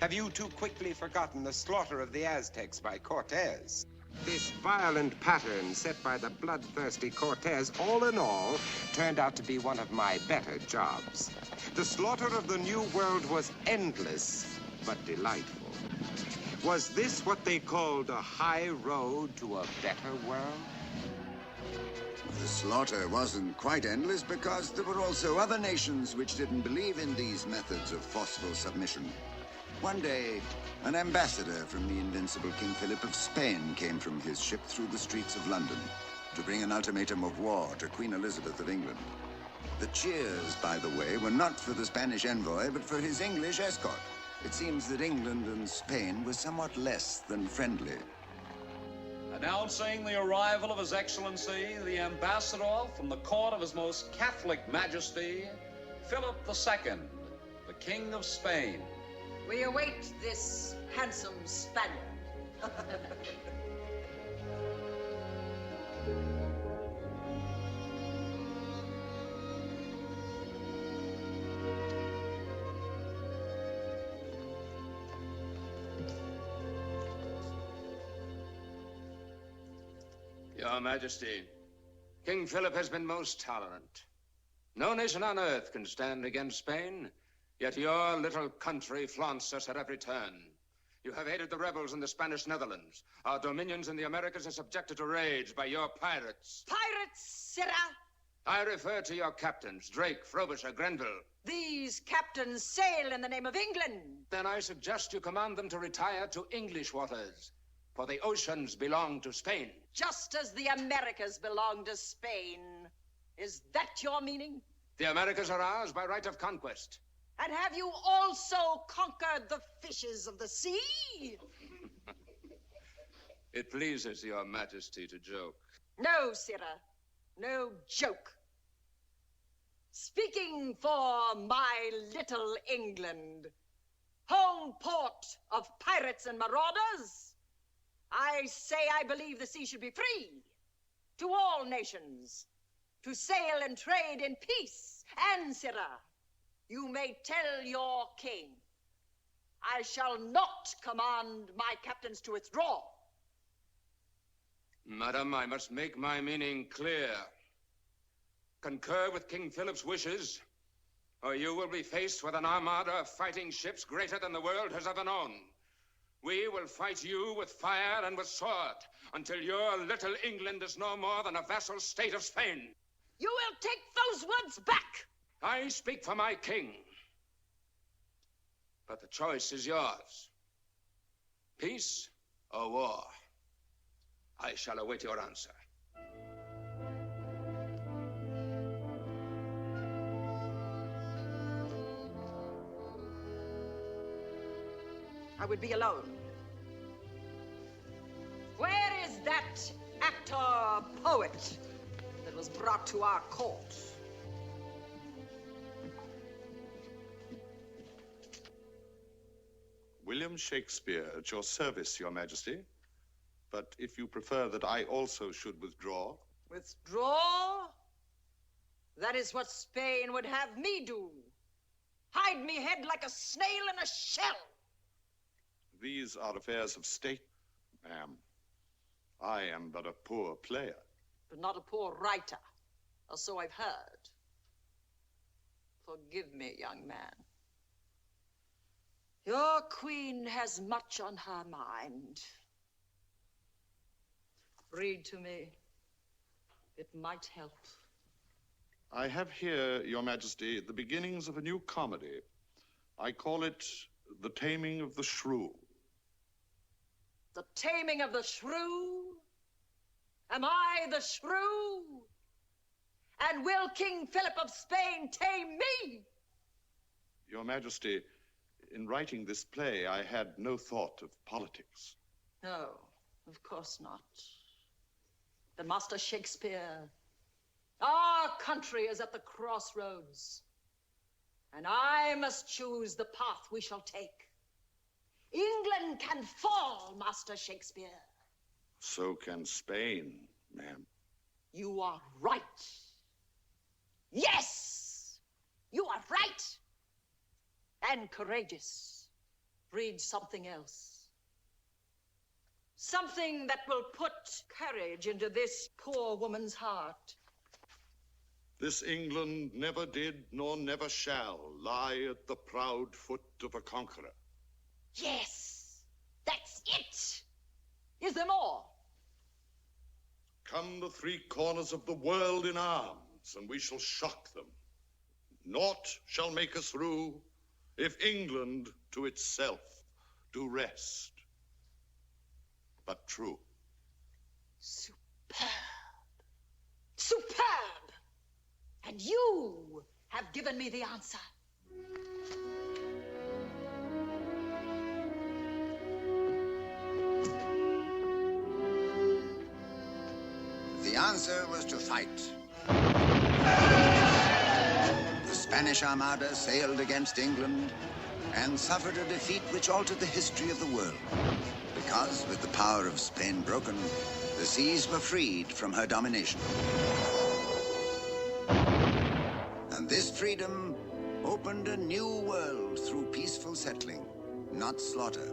S6: Have you too quickly forgotten the slaughter of the Aztecs by Cortez? This violent pattern set by the bloodthirsty Cortez, all in all, turned out to be one of my better jobs. The slaughter of the New World was endless, but delightful. Was this what they called a high road to a better world?
S1: The slaughter wasn't quite endless because there were also other nations which didn't believe in these methods of forceful submission. One day, an ambassador from the invincible King Philip of Spain came from his ship through the streets of London to bring an ultimatum of war to Queen Elizabeth of England. The cheers, by the way, were not for the Spanish envoy, but for his English escort. It seems that England and Spain were somewhat less than friendly.
S7: Announcing the arrival of His Excellency, the Ambassador from the court of His Most Catholic Majesty, Philip II, the King of Spain.
S9: We await this handsome Spaniard.
S8: Your Majesty, King Philip has been most tolerant. No nation on earth can stand against Spain, yet your little country flaunts us at every turn. You have aided the rebels in the Spanish Netherlands. Our dominions in the Americas are subjected to raids by your pirates.
S9: Pirates, sirrah!
S8: I refer to your captains, Drake, Frobisher, Grenville.
S9: These captains sail in the name of England.
S8: Then I suggest you command them to retire to English waters, for the oceans belong to Spain.
S9: Just as the Americas belong to Spain. Is that your meaning?
S8: The Americas are ours by right of conquest.
S9: And have you also conquered the fishes of the sea?
S8: It pleases your Majesty to joke.
S9: No, sirrah. No joke. Speaking for my little England, home port of pirates and marauders, I say I believe the sea should be free to all nations to sail and trade in peace. And, sirrah, you may tell your king, I shall not command my captains to withdraw.
S8: Madam, I must make my meaning clear. Concur with King Philip's wishes, or you will be faced with an armada of fighting ships greater than the world has ever known. We will fight you with fire and with sword until your little England is no more than a vassal state of Spain.
S9: You will take those words back.
S8: I speak for my king. But the choice is yours. Peace or war? I shall await your answer.
S9: I would be alone. Where is that actor poet that was brought to our court?
S19: William Shakespeare, at your service, Your Majesty. But if you prefer that I also should withdraw...
S9: Withdraw? That is what Spain would have me do. Hide me head like a snail in a shell.
S19: These are affairs of state, ma'am. I am but a poor player.
S9: But not a poor writer, or so I've heard. Forgive me, young man. Your queen has much on her mind. Read to me. It might help.
S19: I have here, Your Majesty, the beginnings of a new comedy. I call it The Taming of the Shrew.
S9: The taming of the shrew? Am I the shrew? And will King Philip of Spain tame me?
S19: Your Majesty, in writing this play, I had no thought of politics.
S9: No, of course not. But Master Shakespeare, our country is at the crossroads, and I must choose the path we shall take. England can fall, Master Shakespeare.
S19: So can Spain,
S5: ma'am.
S9: You are right. Yes! You are right! And courageous. Read something else. Something that will put courage into this poor woman's heart.
S19: This England never did nor never shall lie at the proud foot of a conqueror.
S9: Yes! That's it! Is there more?
S19: Come the three corners of the world in arms, and we shall shock them. Naught shall make us through, if England to itself do rest. But true.
S9: Superb! Superb! And you have given me the answer.
S1: The answer was to fight. The Spanish Armada sailed against England and suffered a defeat which altered the history of the world. Because, with the power of Spain broken, the seas were freed from her domination. And this freedom opened a new world through peaceful settling, not slaughter.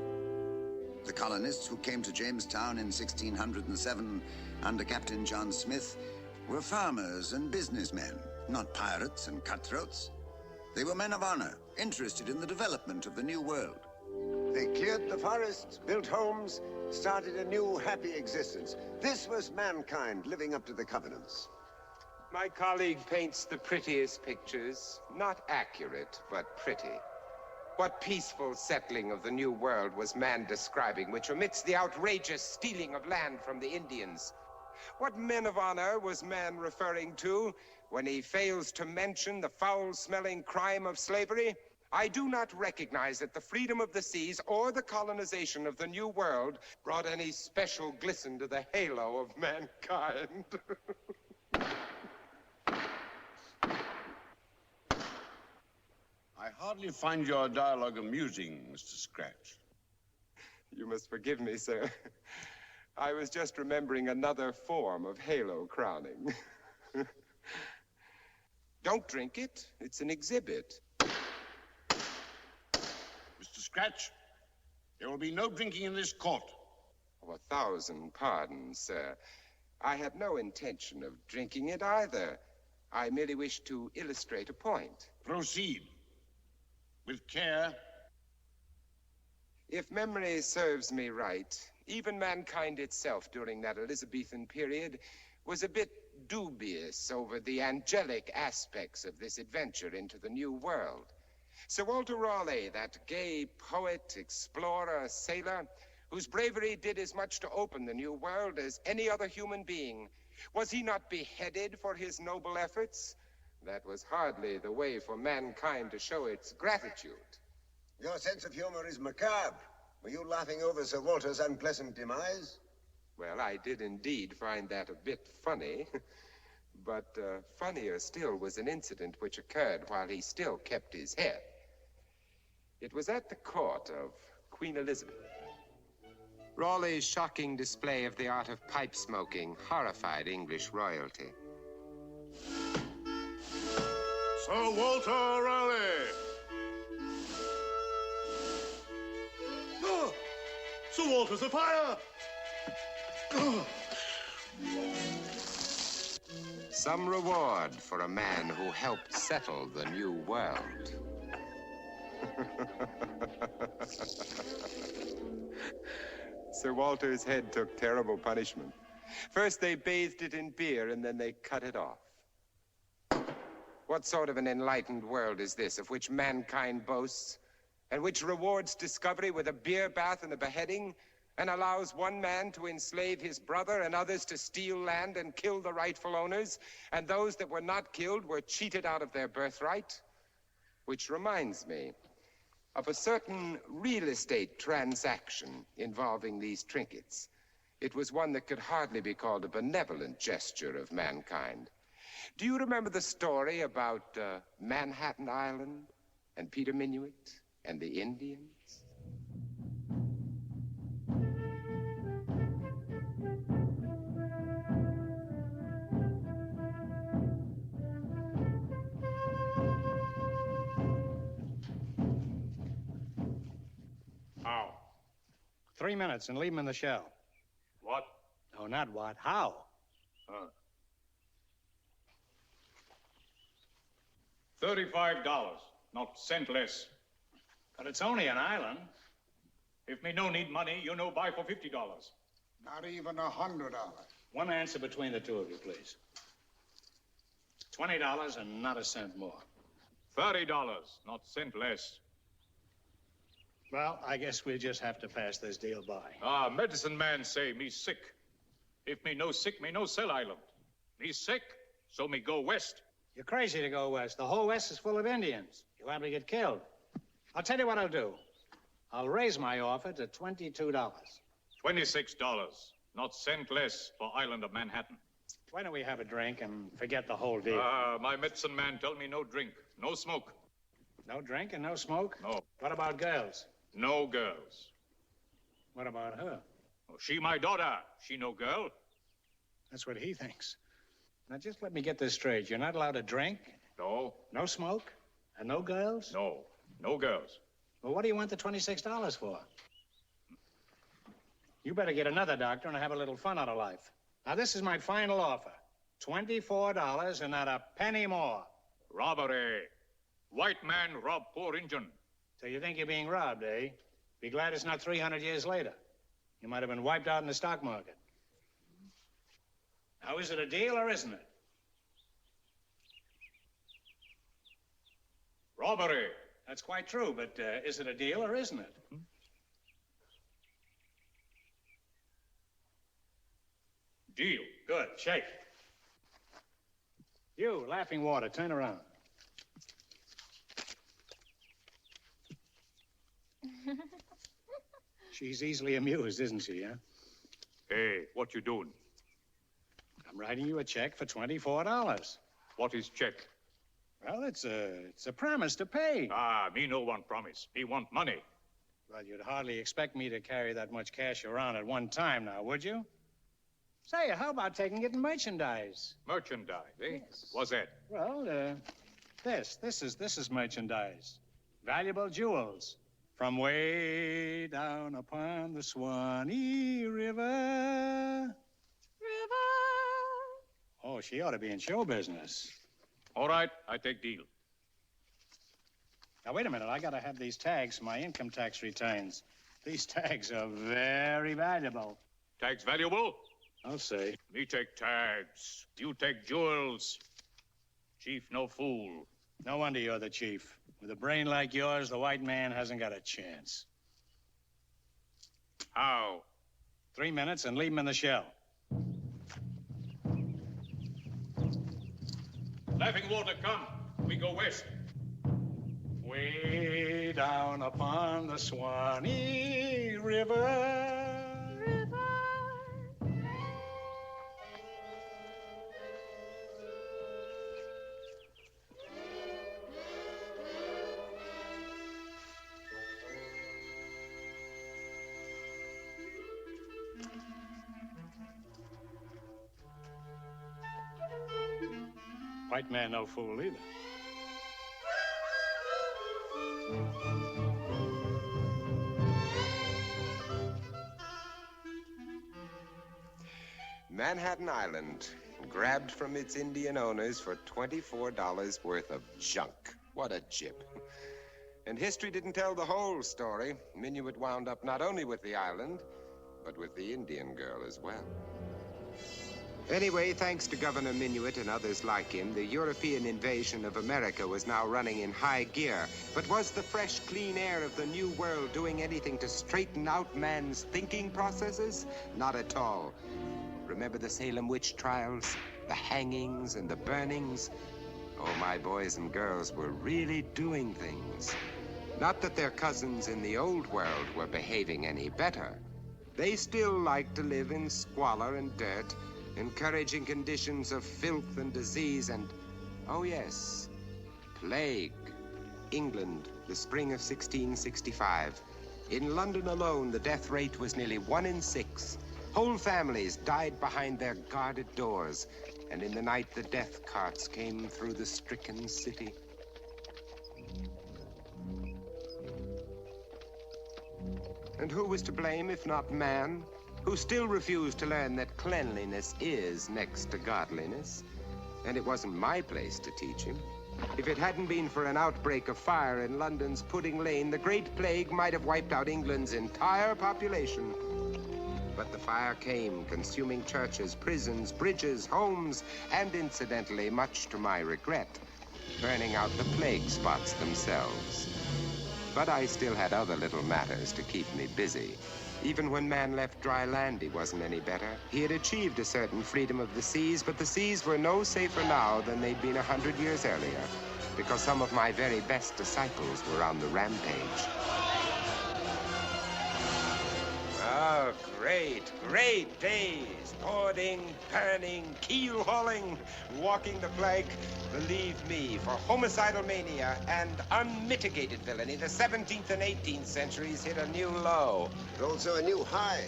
S1: The colonists who came to Jamestown in 1607 under Captain John Smith were farmers and businessmen, not pirates and cutthroats. They were men of honor, interested in the development of the new world.
S8: They cleared the forests, built homes, started a new, happy existence. This was mankind living up to the covenants.
S6: My colleague paints the prettiest pictures. Not accurate, but pretty. What peaceful settling of the New World was man describing, which omits the outrageous stealing of land from the Indians? What men of honor was man referring to when he fails to mention the foul-smelling crime of slavery? I do not recognize that the freedom of the seas or the colonization of the New World brought any special glisten to the halo of mankind.
S5: I hardly find your dialogue amusing, Mr. Scratch.
S6: You must forgive me, sir. I was just remembering another form of halo crowning. Don't drink it. It's an exhibit.
S5: Mr. Scratch, there will be no drinking in this court.
S6: Oh, 1,000 pardons, sir. I had no intention of drinking it either. I merely wished to illustrate a point.
S5: Proceed. With care.
S6: If memory serves me right, even mankind itself during that Elizabethan period was a bit dubious over the angelic aspects of this adventure into the New World. Sir Walter Raleigh, that gay poet, explorer, sailor, whose bravery did as much to open the New World as any other human being, was he not beheaded for his noble efforts? That was hardly the way for mankind to show its gratitude.
S8: Your sense of humor is macabre. Were you laughing over Sir Walter's unpleasant demise?
S6: Well, I did indeed find that a bit funny. But funnier still was an incident which occurred while he still kept his head. It was at the court of Queen Elizabeth. Raleigh's shocking display of the art of pipe smoking horrified English royalty.
S19: Sir Walter Raleigh!
S17: Oh, Sir Walter's afire! Oh.
S6: Some reward for a man who helped settle the New World. Sir Walter's head took terrible punishment. First they bathed it in beer, and then they cut it off. What sort of an enlightened world is this, of which mankind boasts, and which rewards discovery with a beer bath and a beheading, and allows one man to enslave his brother and others to steal land and kill the rightful owners, and those that were not killed were cheated out of their birthright? Which reminds me of a certain real estate transaction involving these trinkets. It was one that could hardly be called a benevolent gesture of mankind. Do you remember the story about Manhattan Island and Peter Minuit and the Indians?
S4: 3 minutes and leave him in the shell.
S11: What?
S4: No, not what. How?
S11: $35, not cent less.
S4: But it's only an island.
S11: If me no need money, you no buy for $50.
S23: Not even $100.
S4: One answer between the two of you, please. $20 and not a cent more.
S11: $30, not cent less.
S4: Well, I guess we'll just have to pass this deal by.
S11: Medicine man say me sick. If me no sick, me no sell island. Me sick, so me go west.
S4: You're crazy to go west. The whole west is full of Indians. You want to get killed. I'll tell you what I'll do. I'll raise my offer to $22.
S11: $26, not cent less for island of Manhattan.
S4: Why don't we have a drink and forget the whole deal?
S11: My medicine man tell me no drink, no smoke.
S4: No drink and no smoke?
S11: No.
S4: What about girls?
S11: No girls.
S4: What about her?
S11: Oh, she my daughter. She no girl.
S4: That's what he thinks. Now, just let me get this straight. You're not allowed to drink?
S11: No.
S4: No smoke? And no girls?
S11: No. No girls.
S4: Well, what do you want the $26 for? You better get another doctor and have a little fun out of life. Now, this is my final offer. $24 and not a penny more.
S11: Robbery. White man rob poor Injun.
S4: So you think you're being robbed, eh? Be glad it's not 300 years later. You might have been wiped out in the stock market. Now, is it a deal or isn't it?
S11: Robbery.
S4: That's quite true, but is it a deal or isn't it?
S11: Deal.
S4: Good. Shake. You, Laughing Water, turn around. She's easily amused, isn't she, huh?
S11: Hey, what you doing?
S4: I'm writing you a check for $24.
S11: What is check?
S4: Well, it's a promise to pay.
S11: Me no want promise. Me want money.
S4: Well, you'd hardly expect me to carry that much cash around at one time now, would you? Say, how about taking it in merchandise?
S11: Merchandise, eh?
S4: Yes.
S11: What's that?
S4: Well, this is merchandise. Valuable jewels from way down upon the Swanee River. Oh, she ought to be in show business.
S11: All right, I take deal.
S4: Now, wait a minute. I gotta have these tags for my income tax returns. These tags are very valuable.
S11: Tags valuable?
S4: I'll say.
S11: Me take tags. You take jewels. Chief no fool.
S4: No wonder you're the chief. With a brain like yours, the white man hasn't got a chance.
S11: How?
S4: 3 minutes and leave him in the shell.
S11: Laughing Water, come. We go west.
S4: Way down upon the Swanee River. White man no fool either.
S6: Manhattan Island, grabbed from its Indian owners for $24 worth of junk. What a jip. And history didn't tell the whole story. Minuit wound up not only with the island, but with the Indian girl as well. Anyway, thanks to Governor Minuit and others like him, the European invasion of America was now running in high gear. But was the fresh, clean air of the New World doing anything to straighten out man's thinking processes? Not at all. Remember the Salem witch trials, the hangings and the burnings? Oh, my boys and girls were really doing things. Not that their cousins in the old world were behaving any better. They still liked to live in squalor and dirt, encouraging conditions of filth and disease and, oh yes, plague. England, the spring of 1665. In London alone, the death rate was nearly 1 in 6. Whole families died behind their guarded doors, and in the night the death carts came through the stricken city. And who was to blame if not man, who still refused to learn that cleanliness is next to godliness? And it wasn't my place to teach him. If it hadn't been for an outbreak of fire in London's Pudding Lane, the Great Plague might have wiped out England's entire population. But the fire came, consuming churches, prisons, bridges, homes, and incidentally, much to my regret, burning out the plague spots themselves. But I still had other little matters to keep me busy. Even when man left dry land, he wasn't any better. He had achieved a certain freedom of the seas, but the seas were no safer now than they'd been 100 years earlier, because some of my very best disciples were on the rampage. Oh, great, great days. Boarding, burning, keel hauling, walking the plank. Believe me, for homicidal mania and unmitigated villainy, the 17th and 18th centuries hit a new low.
S1: But also a new high,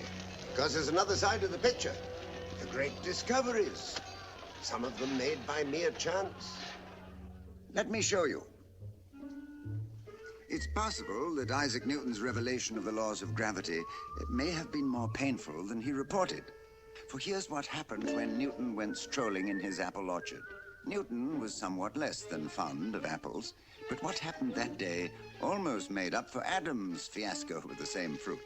S1: because there's another side to the picture. The great discoveries. Some of them made by mere chance. Let me show you. It's possible that Isaac Newton's revelation of the laws of gravity may have been more painful than he reported. For here's what happened when Newton went strolling in his apple orchard. Newton was somewhat less than fond of apples, but what happened that day almost made up for Adam's fiasco with the same fruit.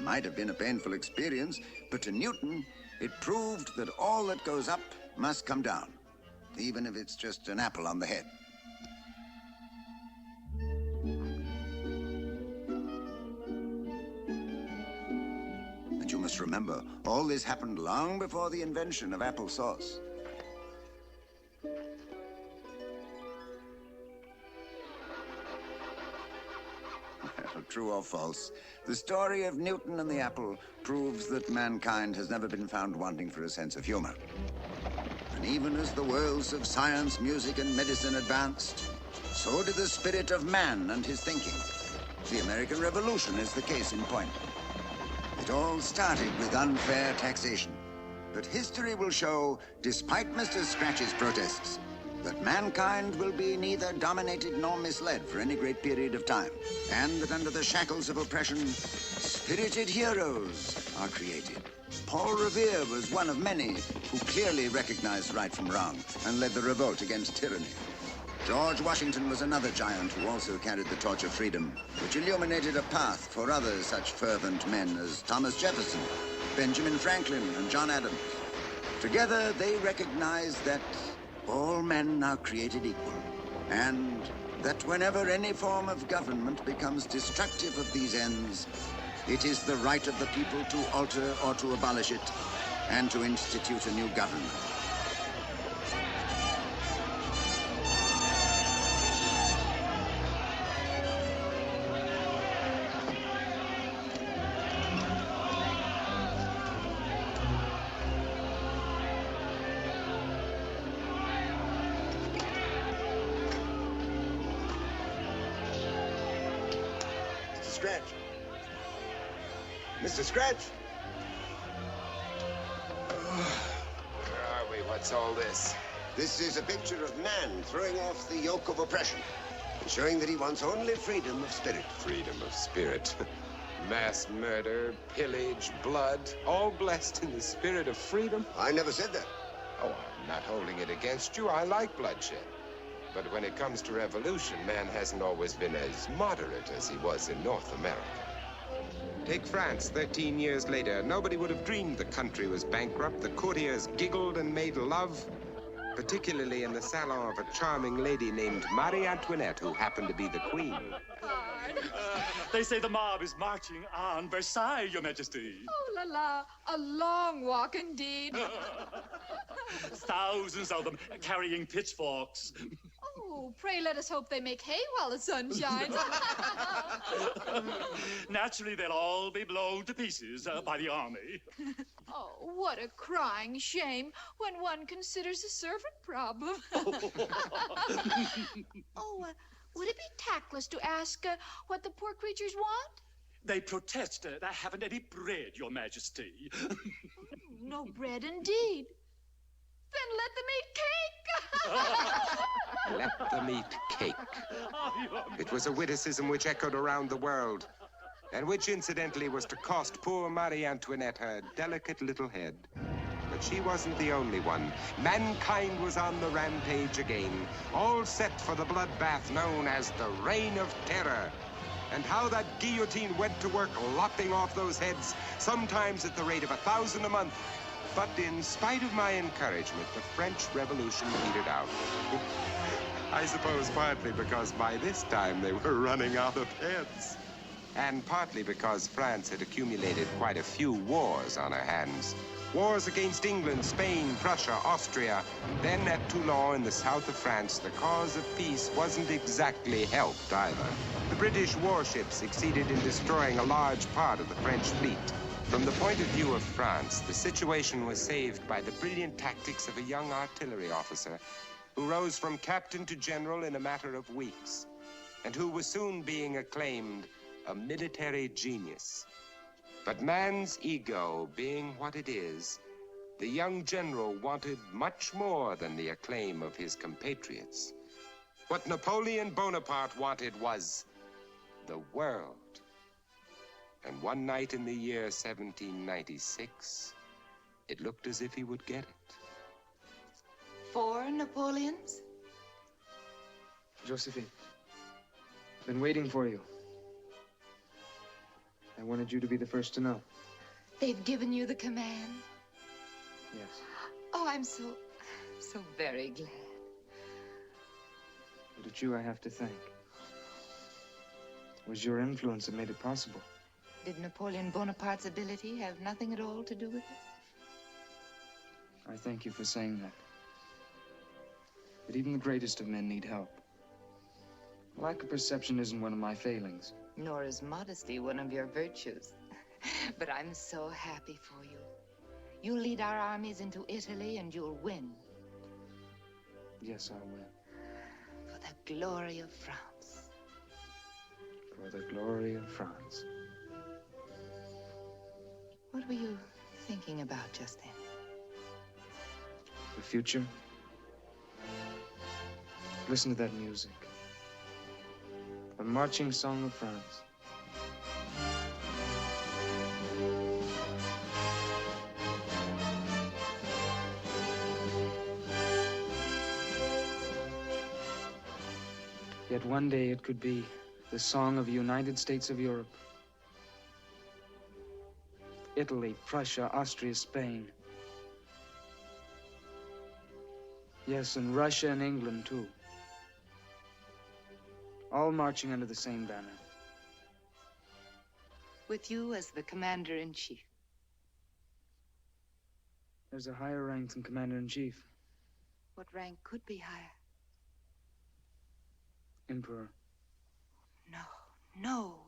S1: Might have been a painful experience, but to Newton, it proved that all that goes up must come down, even if it's just an apple on the head. And you must remember, all this happened long before the invention of applesauce. True or false, the story of Newton and the apple proves that mankind has never been found wanting for a sense of humor. And even as the worlds of science, music, and medicine advanced, so did the spirit of man and his thinking. The American Revolution is the case in point. It all started with unfair taxation. But history will show, despite Mr. Scratch's protests, that mankind will be neither dominated nor misled for any great period of time, and that under the shackles of oppression, spirited heroes are created. Paul Revere was one of many who clearly recognized right from wrong and led the revolt against tyranny. George Washington was another giant who also carried the torch of freedom, which illuminated a path for other such fervent men as Thomas Jefferson, Benjamin Franklin, and John Adams. Together, they recognized that all men are created equal, and that whenever any form of government becomes destructive of these ends, it is the right of the people to alter or to abolish it, and to institute a new government. Scratch. Mr. Scratch.
S6: Where are we? What's all this?
S1: This is a picture of man throwing off the yoke of oppression, and showing that he wants only freedom of spirit.
S6: Freedom of spirit. Mass murder, pillage, blood, all blessed in the spirit of freedom.
S1: I never said that.
S6: Oh, I Not holding it against you, I like bloodshed. But when it comes to revolution, man hasn't always been as moderate as he was in North America. Take France 13 years later. Nobody would have dreamed the country was bankrupt. The courtiers giggled and made love, particularly in the salon of a charming lady named Marie Antoinette, who happened to be the queen.
S12: They say the mob is marching on Versailles, Your Majesty.
S13: Oh, la la, a long walk indeed.
S12: Thousands of them carrying pitchforks.
S13: Oh, pray let us hope they make hay while the sun shines.
S12: Naturally, they'll all be blown to pieces by the army.
S13: Oh, what a crying shame when one considers the servant problem. Would it be tactless to ask what the poor creatures want?
S12: They protest they haven't any bread, Your Majesty.
S13: No bread indeed. Then let them eat cake.
S6: Let them eat cake. It was a witticism which echoed around the world, and which incidentally was to cost poor Marie Antoinette her delicate little head. But she wasn't the only one. Mankind was on the rampage again, all set for the bloodbath known as the Reign of Terror. And how that guillotine went to work lopping off those heads, sometimes at the rate of 1,000 a month. But in spite of my encouragement, the French Revolution petered out. I suppose partly because by this time they were running out of heads. And partly because France had accumulated quite a few wars on her hands. Wars against England, Spain, Prussia, Austria. Then at Toulon in the south of France, the cause of peace wasn't exactly helped either. The British warships succeeded in destroying a large part of the French fleet. From the point of view of France, the situation was saved by the brilliant tactics of a young artillery officer who rose from captain to general in a matter of weeks, and who was soon being acclaimed a military genius. But man's ego being what it is, the young general wanted much more than the acclaim of his compatriots. What Napoleon Bonaparte wanted was the world. And one night in the year 1796, it looked as if he would get it.
S14: 4 Napoleons?
S16: Josephine, I've been waiting for you. I wanted you to be the first to know.
S14: They've given you the command?
S16: Yes.
S14: Oh, I'm so very glad.
S16: But it's you I have to thank. It was your influence that made it possible.
S14: Did Napoleon Bonaparte's ability have nothing at all to do with it?
S16: I thank you for saying that. But even the greatest of men need help. Lack of perception isn't one of my failings.
S14: Nor is modesty one of your virtues. But I'm so happy for you. You lead our armies into Italy and you'll win.
S16: Yes, I will.
S14: For the glory of France.
S16: For the glory of France.
S14: What were you thinking about just then?
S16: The future? Listen to that music. A marching song of France. Yet one day it could be the song of the United States of Europe. Italy, Prussia, Austria, Spain. Yes, and Russia and England, too. All marching under the same banner.
S14: With you as the commander-in-chief.
S16: There's a higher rank than commander-in-chief.
S14: What rank could be higher?
S16: Emperor.
S14: No.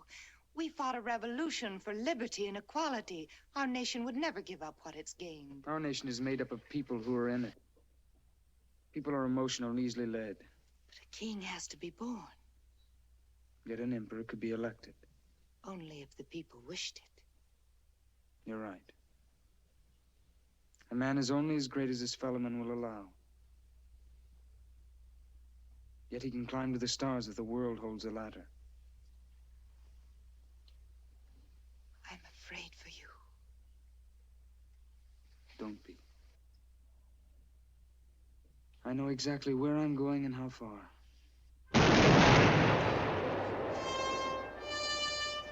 S14: We fought a revolution for liberty and equality. Our nation would never give up what it's gained.
S16: Our nation is made up of people who are in it. People are emotional and easily led.
S14: But a king has to be born.
S16: Yet an emperor could be elected.
S14: Only if the people wished it.
S16: You're right. A man is only as great as his fellow men will allow. Yet he can climb to the stars if the world holds a ladder.
S14: I'm afraid for you.
S16: Don't be. I know exactly where I'm going and how far.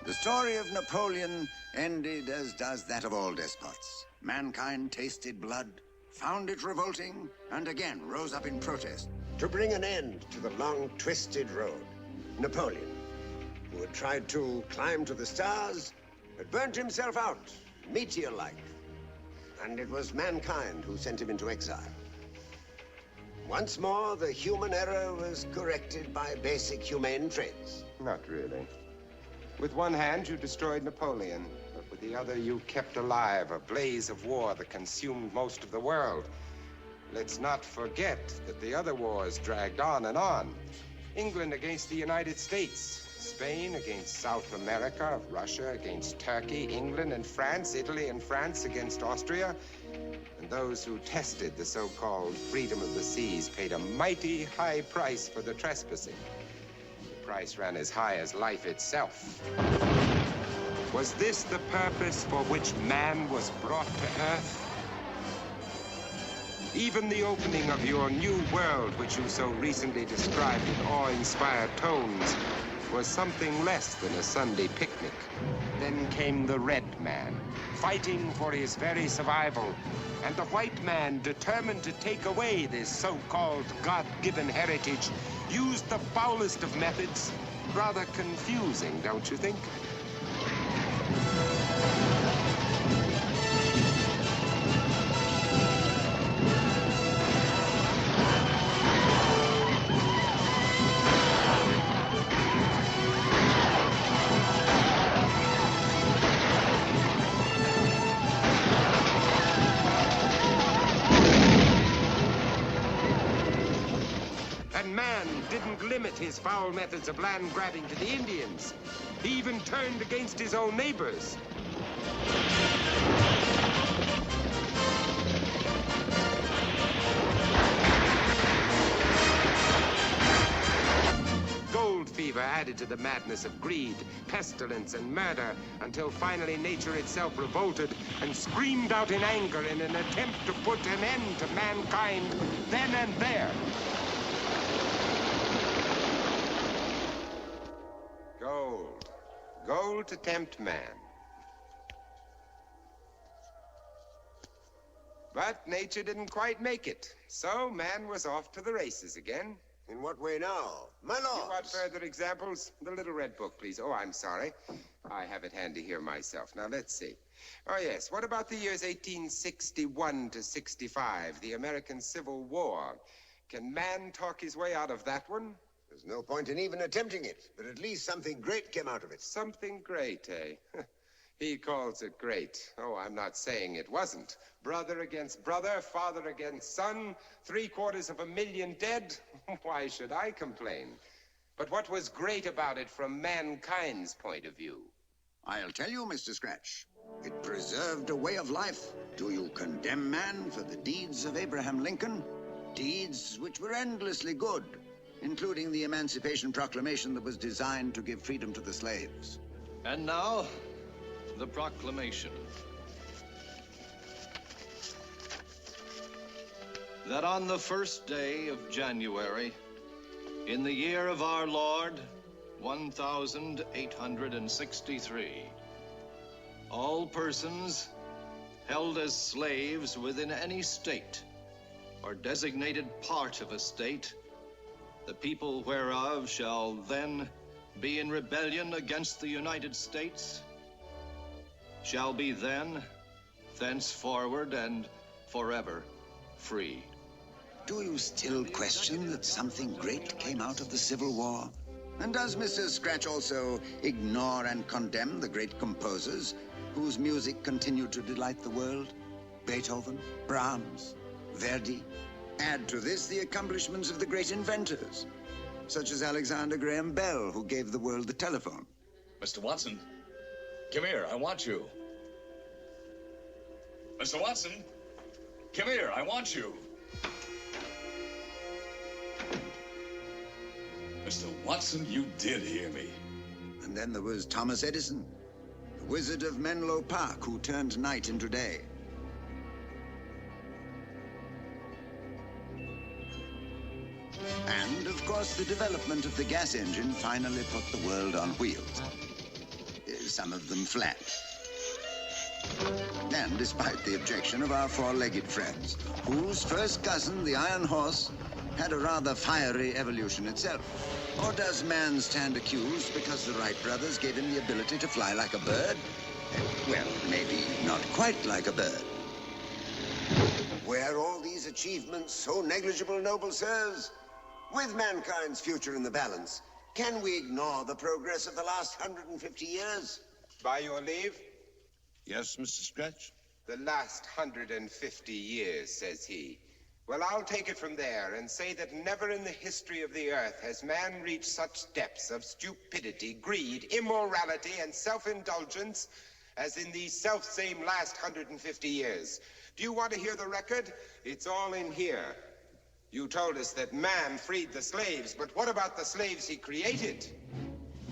S1: The story of Napoleon ended as does that of all despots. Mankind tasted blood, found it revolting, and again rose up in protest.
S8: To bring an end to the long, twisted road, Napoleon, who had tried to climb to the stars, had burnt himself out, meteor-like. And it was mankind who sent him into exile. Once more, the human error was corrected by basic humane traits.
S6: Not really. With one hand, you destroyed Napoleon, but with the other, you kept alive a blaze of war that consumed most of the world. Let's not forget that the other wars dragged on and on. England against the United States, Spain against South America, Russia against Turkey, England and France, Italy and France against Austria. And those who tested the so-called freedom of the seas paid a mighty high price for the trespassing. The price ran as high as life itself. Was this the purpose for which man was brought to Earth? Even the opening of your new world, which you so recently described in awe-inspired tones, was something less than a Sunday picnic. Then came the Red Man, fighting for his very survival, and the White Man, determined to take away this so-called God-given heritage, used the foulest of methods. Rather confusing, don't you think? Limit his foul methods of land grabbing to the Indians. He even turned against his own neighbors. Gold fever added to the madness of greed, pestilence, and murder, until finally nature itself revolted and screamed out in anger in an attempt to put an end to mankind then and there. Gold to tempt man. But nature didn't quite make it, so man was off to the races again.
S8: In what way now, my lord?
S6: You want further examples? The little red book, please. Oh, I'm sorry. I have it handy here myself. Now, let's see. Oh, yes. What about the years 1861 to 65, the American Civil War? Can man talk his way out of that one?
S8: There's no point in even attempting it, but at least something great came out of it.
S6: Something great, eh? He calls it great. Oh, I'm not saying it wasn't. Brother against brother, father against son, 750,000 dead. Why should I complain? But what was great about it from mankind's point of view?
S1: I'll tell you, Mr. Scratch. It preserved a way of life. Do you condemn man for the deeds of Abraham Lincoln? Deeds which were endlessly good, including the Emancipation Proclamation that was designed to give freedom to the slaves.
S7: And now, the proclamation. That on the first day of January, in the year of our Lord, 1863, all persons held as slaves within any state or designated part of a state, the people whereof shall then be in rebellion against the United States, shall be then, thenceforward, and forever free.
S1: Do you still question that something great came out of the Civil War? And does Mr. Scratch also ignore and condemn the great composers whose music continued to delight the world? Beethoven, Brahms, Verdi. Add to this the accomplishments of the great inventors, such as Alexander Graham Bell, who gave the world the telephone.
S11: Mr. Watson, come here, I want you. Mr. Watson, come here, I want you. Mr. Watson, you did hear me.
S1: And then there was Thomas Edison, the wizard of Menlo Park, who turned night into day. Of course, the development of the gas engine finally put the world on wheels. Some of them flat. And despite the objection of our four-legged friends, whose first cousin, the Iron Horse, had a rather fiery evolution itself. Or does man stand accused because the Wright brothers gave him the ability to fly like a bird? Well, maybe not quite like a bird.
S8: Were all these achievements so negligible, noble sirs? With mankind's future in the balance, can we ignore the progress of the last 150 years?
S6: By your leave?
S5: Yes, Mr. Scratch?
S6: The last 150 years, says he. Well, I'll take it from there and say that never in the history of the earth has man reached such depths of stupidity, greed, immorality, and self-indulgence as in these self-same last 150 years. Do you want to hear the record? It's all in here. You told us that man freed the slaves, but what about the slaves he created?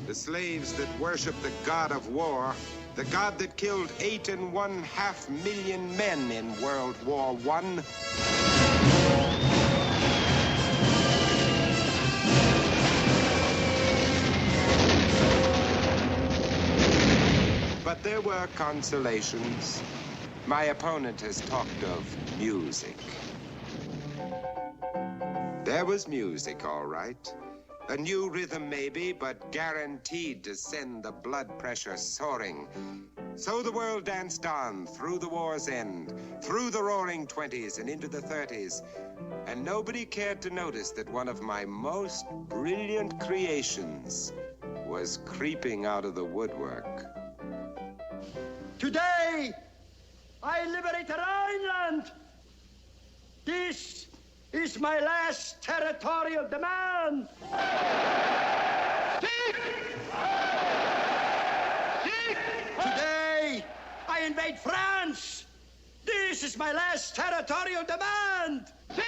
S6: The slaves that worship the god of war, the god that killed 8.5 million men in World War I. But there were consolations. My opponent has talked of music. There was music, all right. A new rhythm, maybe, but guaranteed to send the blood pressure soaring. So the world danced on through the war's end, through the roaring 20s and into the 30s. And nobody cared to notice that one of my most brilliant creations was creeping out of the woodwork.
S15: Today, I liberate Rhineland. This is my last territorial demand. Today, I invade France. This is my last territorial demand. Today,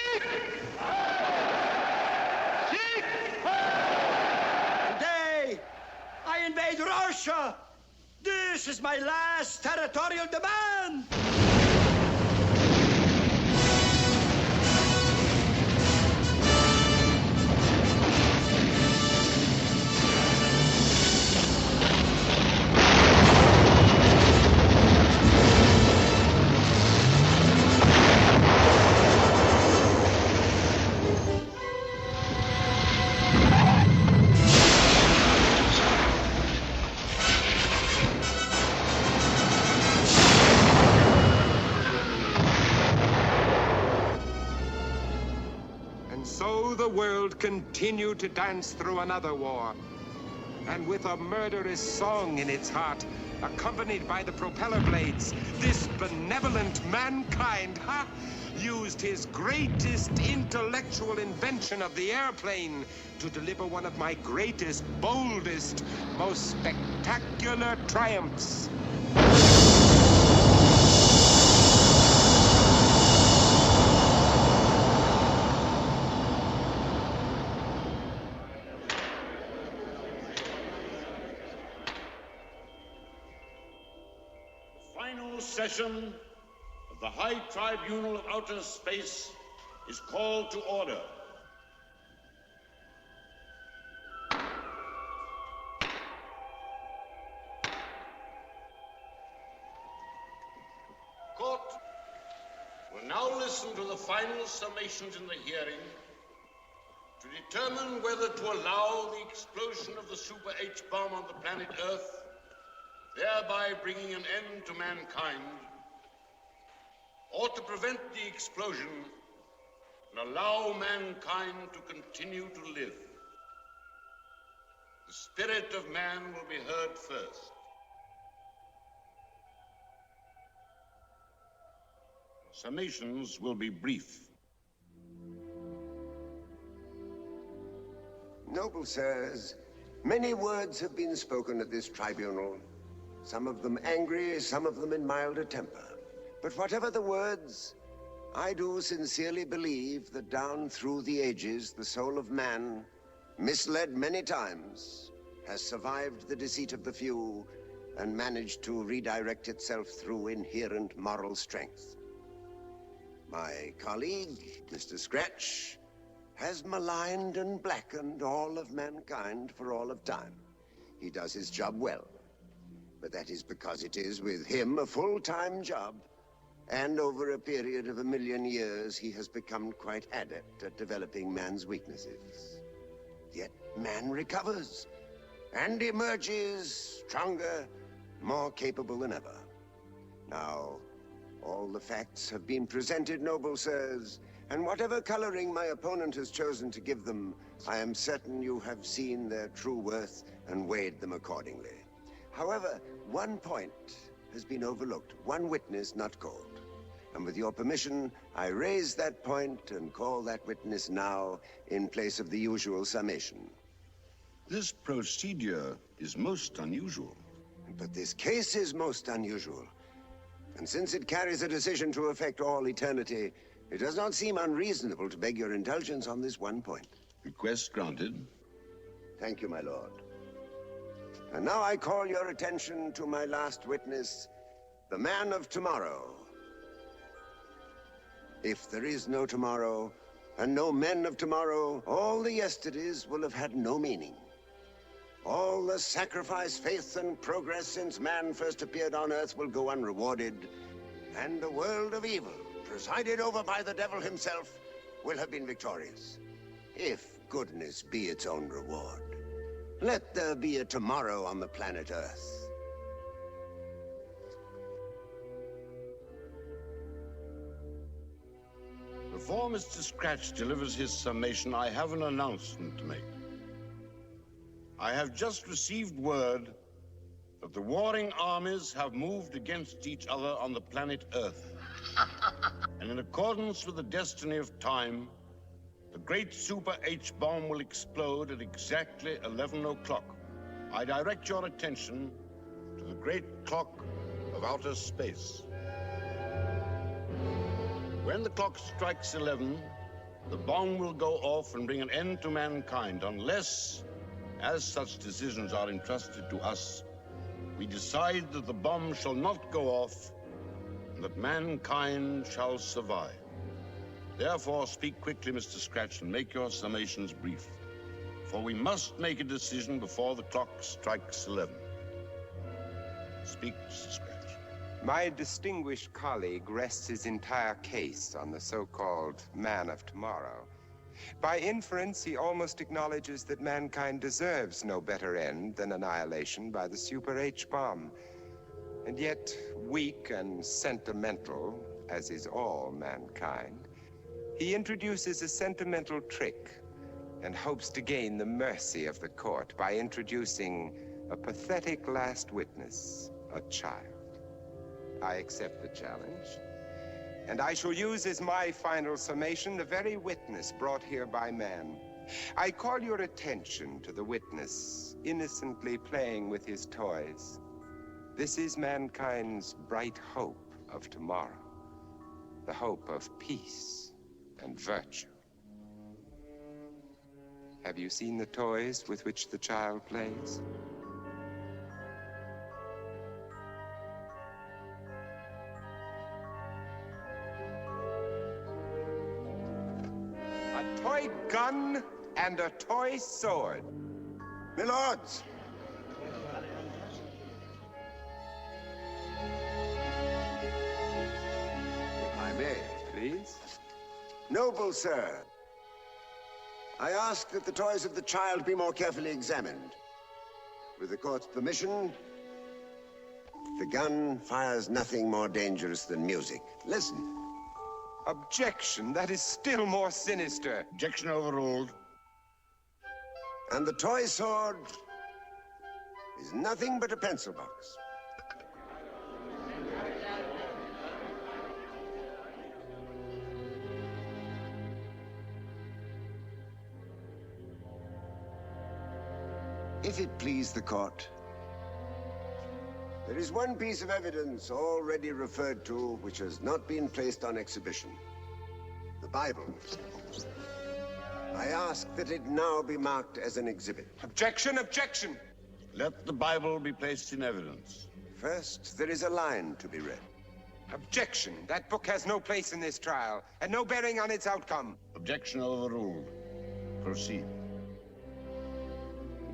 S15: I invade Russia. This is my last territorial demand.
S6: The world continued to dance through another war. And with a murderous song in its heart, accompanied by the propeller blades, this benevolent mankind, used his greatest intellectual invention of the airplane to deliver one of my greatest, boldest, most spectacular triumphs.
S19: Session of the High Tribunal of Outer Space is called to order. Court will now listen to the final summations in the hearing to determine whether to allow the explosion of the Super H-bomb on the planet Earth, thereby bringing an end to mankind, or to prevent the explosion and allow mankind to continue to live. The spirit of man will be heard first. Summations will be brief.
S8: Noble sirs, many words have been spoken at this tribunal. Some of them angry, some of them in milder temper. But whatever the words, I do sincerely believe that down through the ages, the soul of man, misled many times, has survived the deceit of the few and managed to redirect itself through inherent moral strength. My colleague, Mr. Scratch,
S1: has maligned and blackened all of mankind for all of time. He does his job well. But that is because it is, with him, a full-time job. And over a period of 1,000,000 years, he has become quite adept at developing man's weaknesses. Yet man recovers and emerges stronger, more capable than ever. Now, all the facts have been presented, noble sirs, and whatever coloring my opponent has chosen to give them, I am certain you have seen their true worth and weighed them accordingly. However, one point has been overlooked, one witness not called. And with your permission, I raise that point and call that witness now in place of the usual summation.
S5: This procedure is most unusual.
S1: But this case is most unusual. And since it carries a decision to affect all eternity, it does not seem unreasonable to beg your indulgence on this one point.
S5: Request granted.
S1: Thank you, my lord. And now I call your attention to my last witness, the man of tomorrow. If there is no tomorrow, and no men of tomorrow, all the yesterdays will have had no meaning. All the sacrifice, faith, and progress since man first appeared on Earth will go unrewarded, and the world of evil, presided over by the devil himself, will have been victorious. If goodness be its own reward, let there be a tomorrow on the planet Earth.
S5: Before Mr. Scratch delivers his summation, I have an announcement to make. I have just received word that the warring armies have moved against each other on the planet Earth. And in accordance with the destiny of time, the great Super H-bomb will explode at exactly 11 o'clock. I direct your attention to the great clock of outer space. When the clock strikes 11, the bomb will go off and bring an end to mankind, unless, as such decisions are entrusted to us, we decide that the bomb shall not go off and that mankind shall survive. Therefore, speak quickly, Mr. Scratch, and make your summations brief. For we must make a decision before the clock strikes 11. Speak, Mr. Scratch.
S6: My distinguished colleague rests his entire case on the so-called man of tomorrow. By inference, he almost acknowledges that mankind deserves no better end than annihilation by the Super H-bomb. And yet, weak and sentimental, as is all mankind, he introduces a sentimental trick and hopes to gain the mercy of the court by introducing a pathetic last witness, a child. I accept the challenge, and I shall use as my final summation the very witness brought here by man. I call your attention to the witness innocently playing with his toys. This is mankind's bright hope of tomorrow, the hope of peace and virtue. Have you seen the toys with which the child plays? A toy gun and a toy sword.
S1: My lords, if I may.
S6: Please.
S1: Noble sir, I ask that the toys of the child be more carefully examined. With the court's permission, the gun fires nothing more dangerous than music. Listen.
S6: Objection. That is still more sinister.
S5: Objection overruled.
S1: And the toy sword is nothing but a pencil box. If it please the court, there is one piece of evidence already referred to which has not been placed on exhibition. The Bible. I ask that it now be marked as an exhibit.
S6: Objection, objection!
S5: Let the Bible be placed in evidence.
S1: First, there is a line to be read.
S6: Objection. That book has no place in this trial, and no bearing on its outcome.
S5: Objection overruled. Proceed.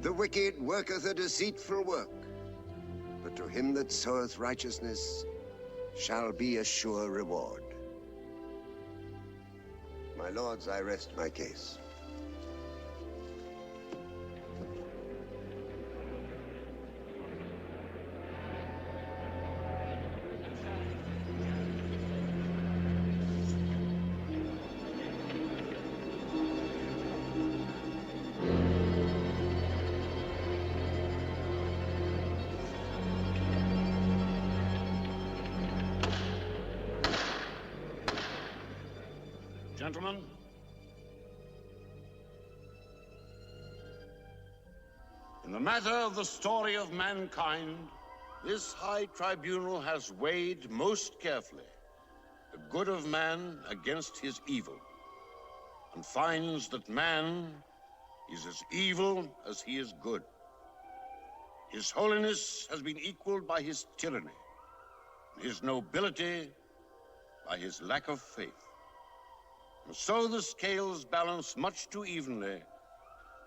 S8: The wicked worketh a deceitful work, but to him that soweth righteousness shall be a sure reward. My lords, I rest my case.
S5: Gentlemen, in the matter of the story of mankind, this high tribunal has weighed most carefully the good of man against his evil, and finds that man is as evil as he is good. His holiness has been equaled by his tyranny, and his nobility by his lack of faith. And so the scales balance much too evenly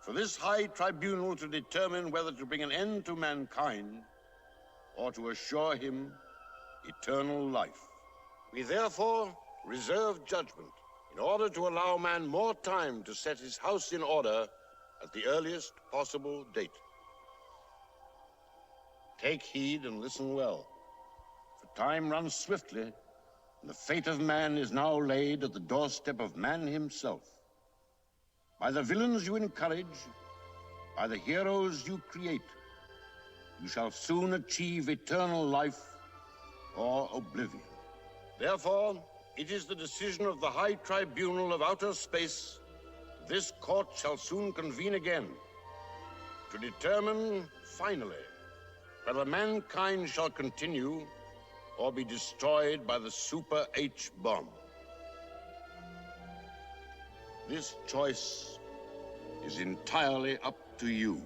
S5: for this high tribunal to determine whether to bring an end to mankind or to assure him eternal life. We therefore reserve judgment in order to allow man more time to set his house in order at the earliest possible date. Take heed and listen well, for time runs swiftly, and the fate of man is now laid at the doorstep of man himself. By the villains you encourage, by the heroes you create, you shall soon achieve eternal life or oblivion. Therefore, it is the decision of the High Tribunal of Outer Space that this court shall soon convene again to determine, finally, whether mankind shall continue or be destroyed by the Super H bomb. This choice is entirely up to you.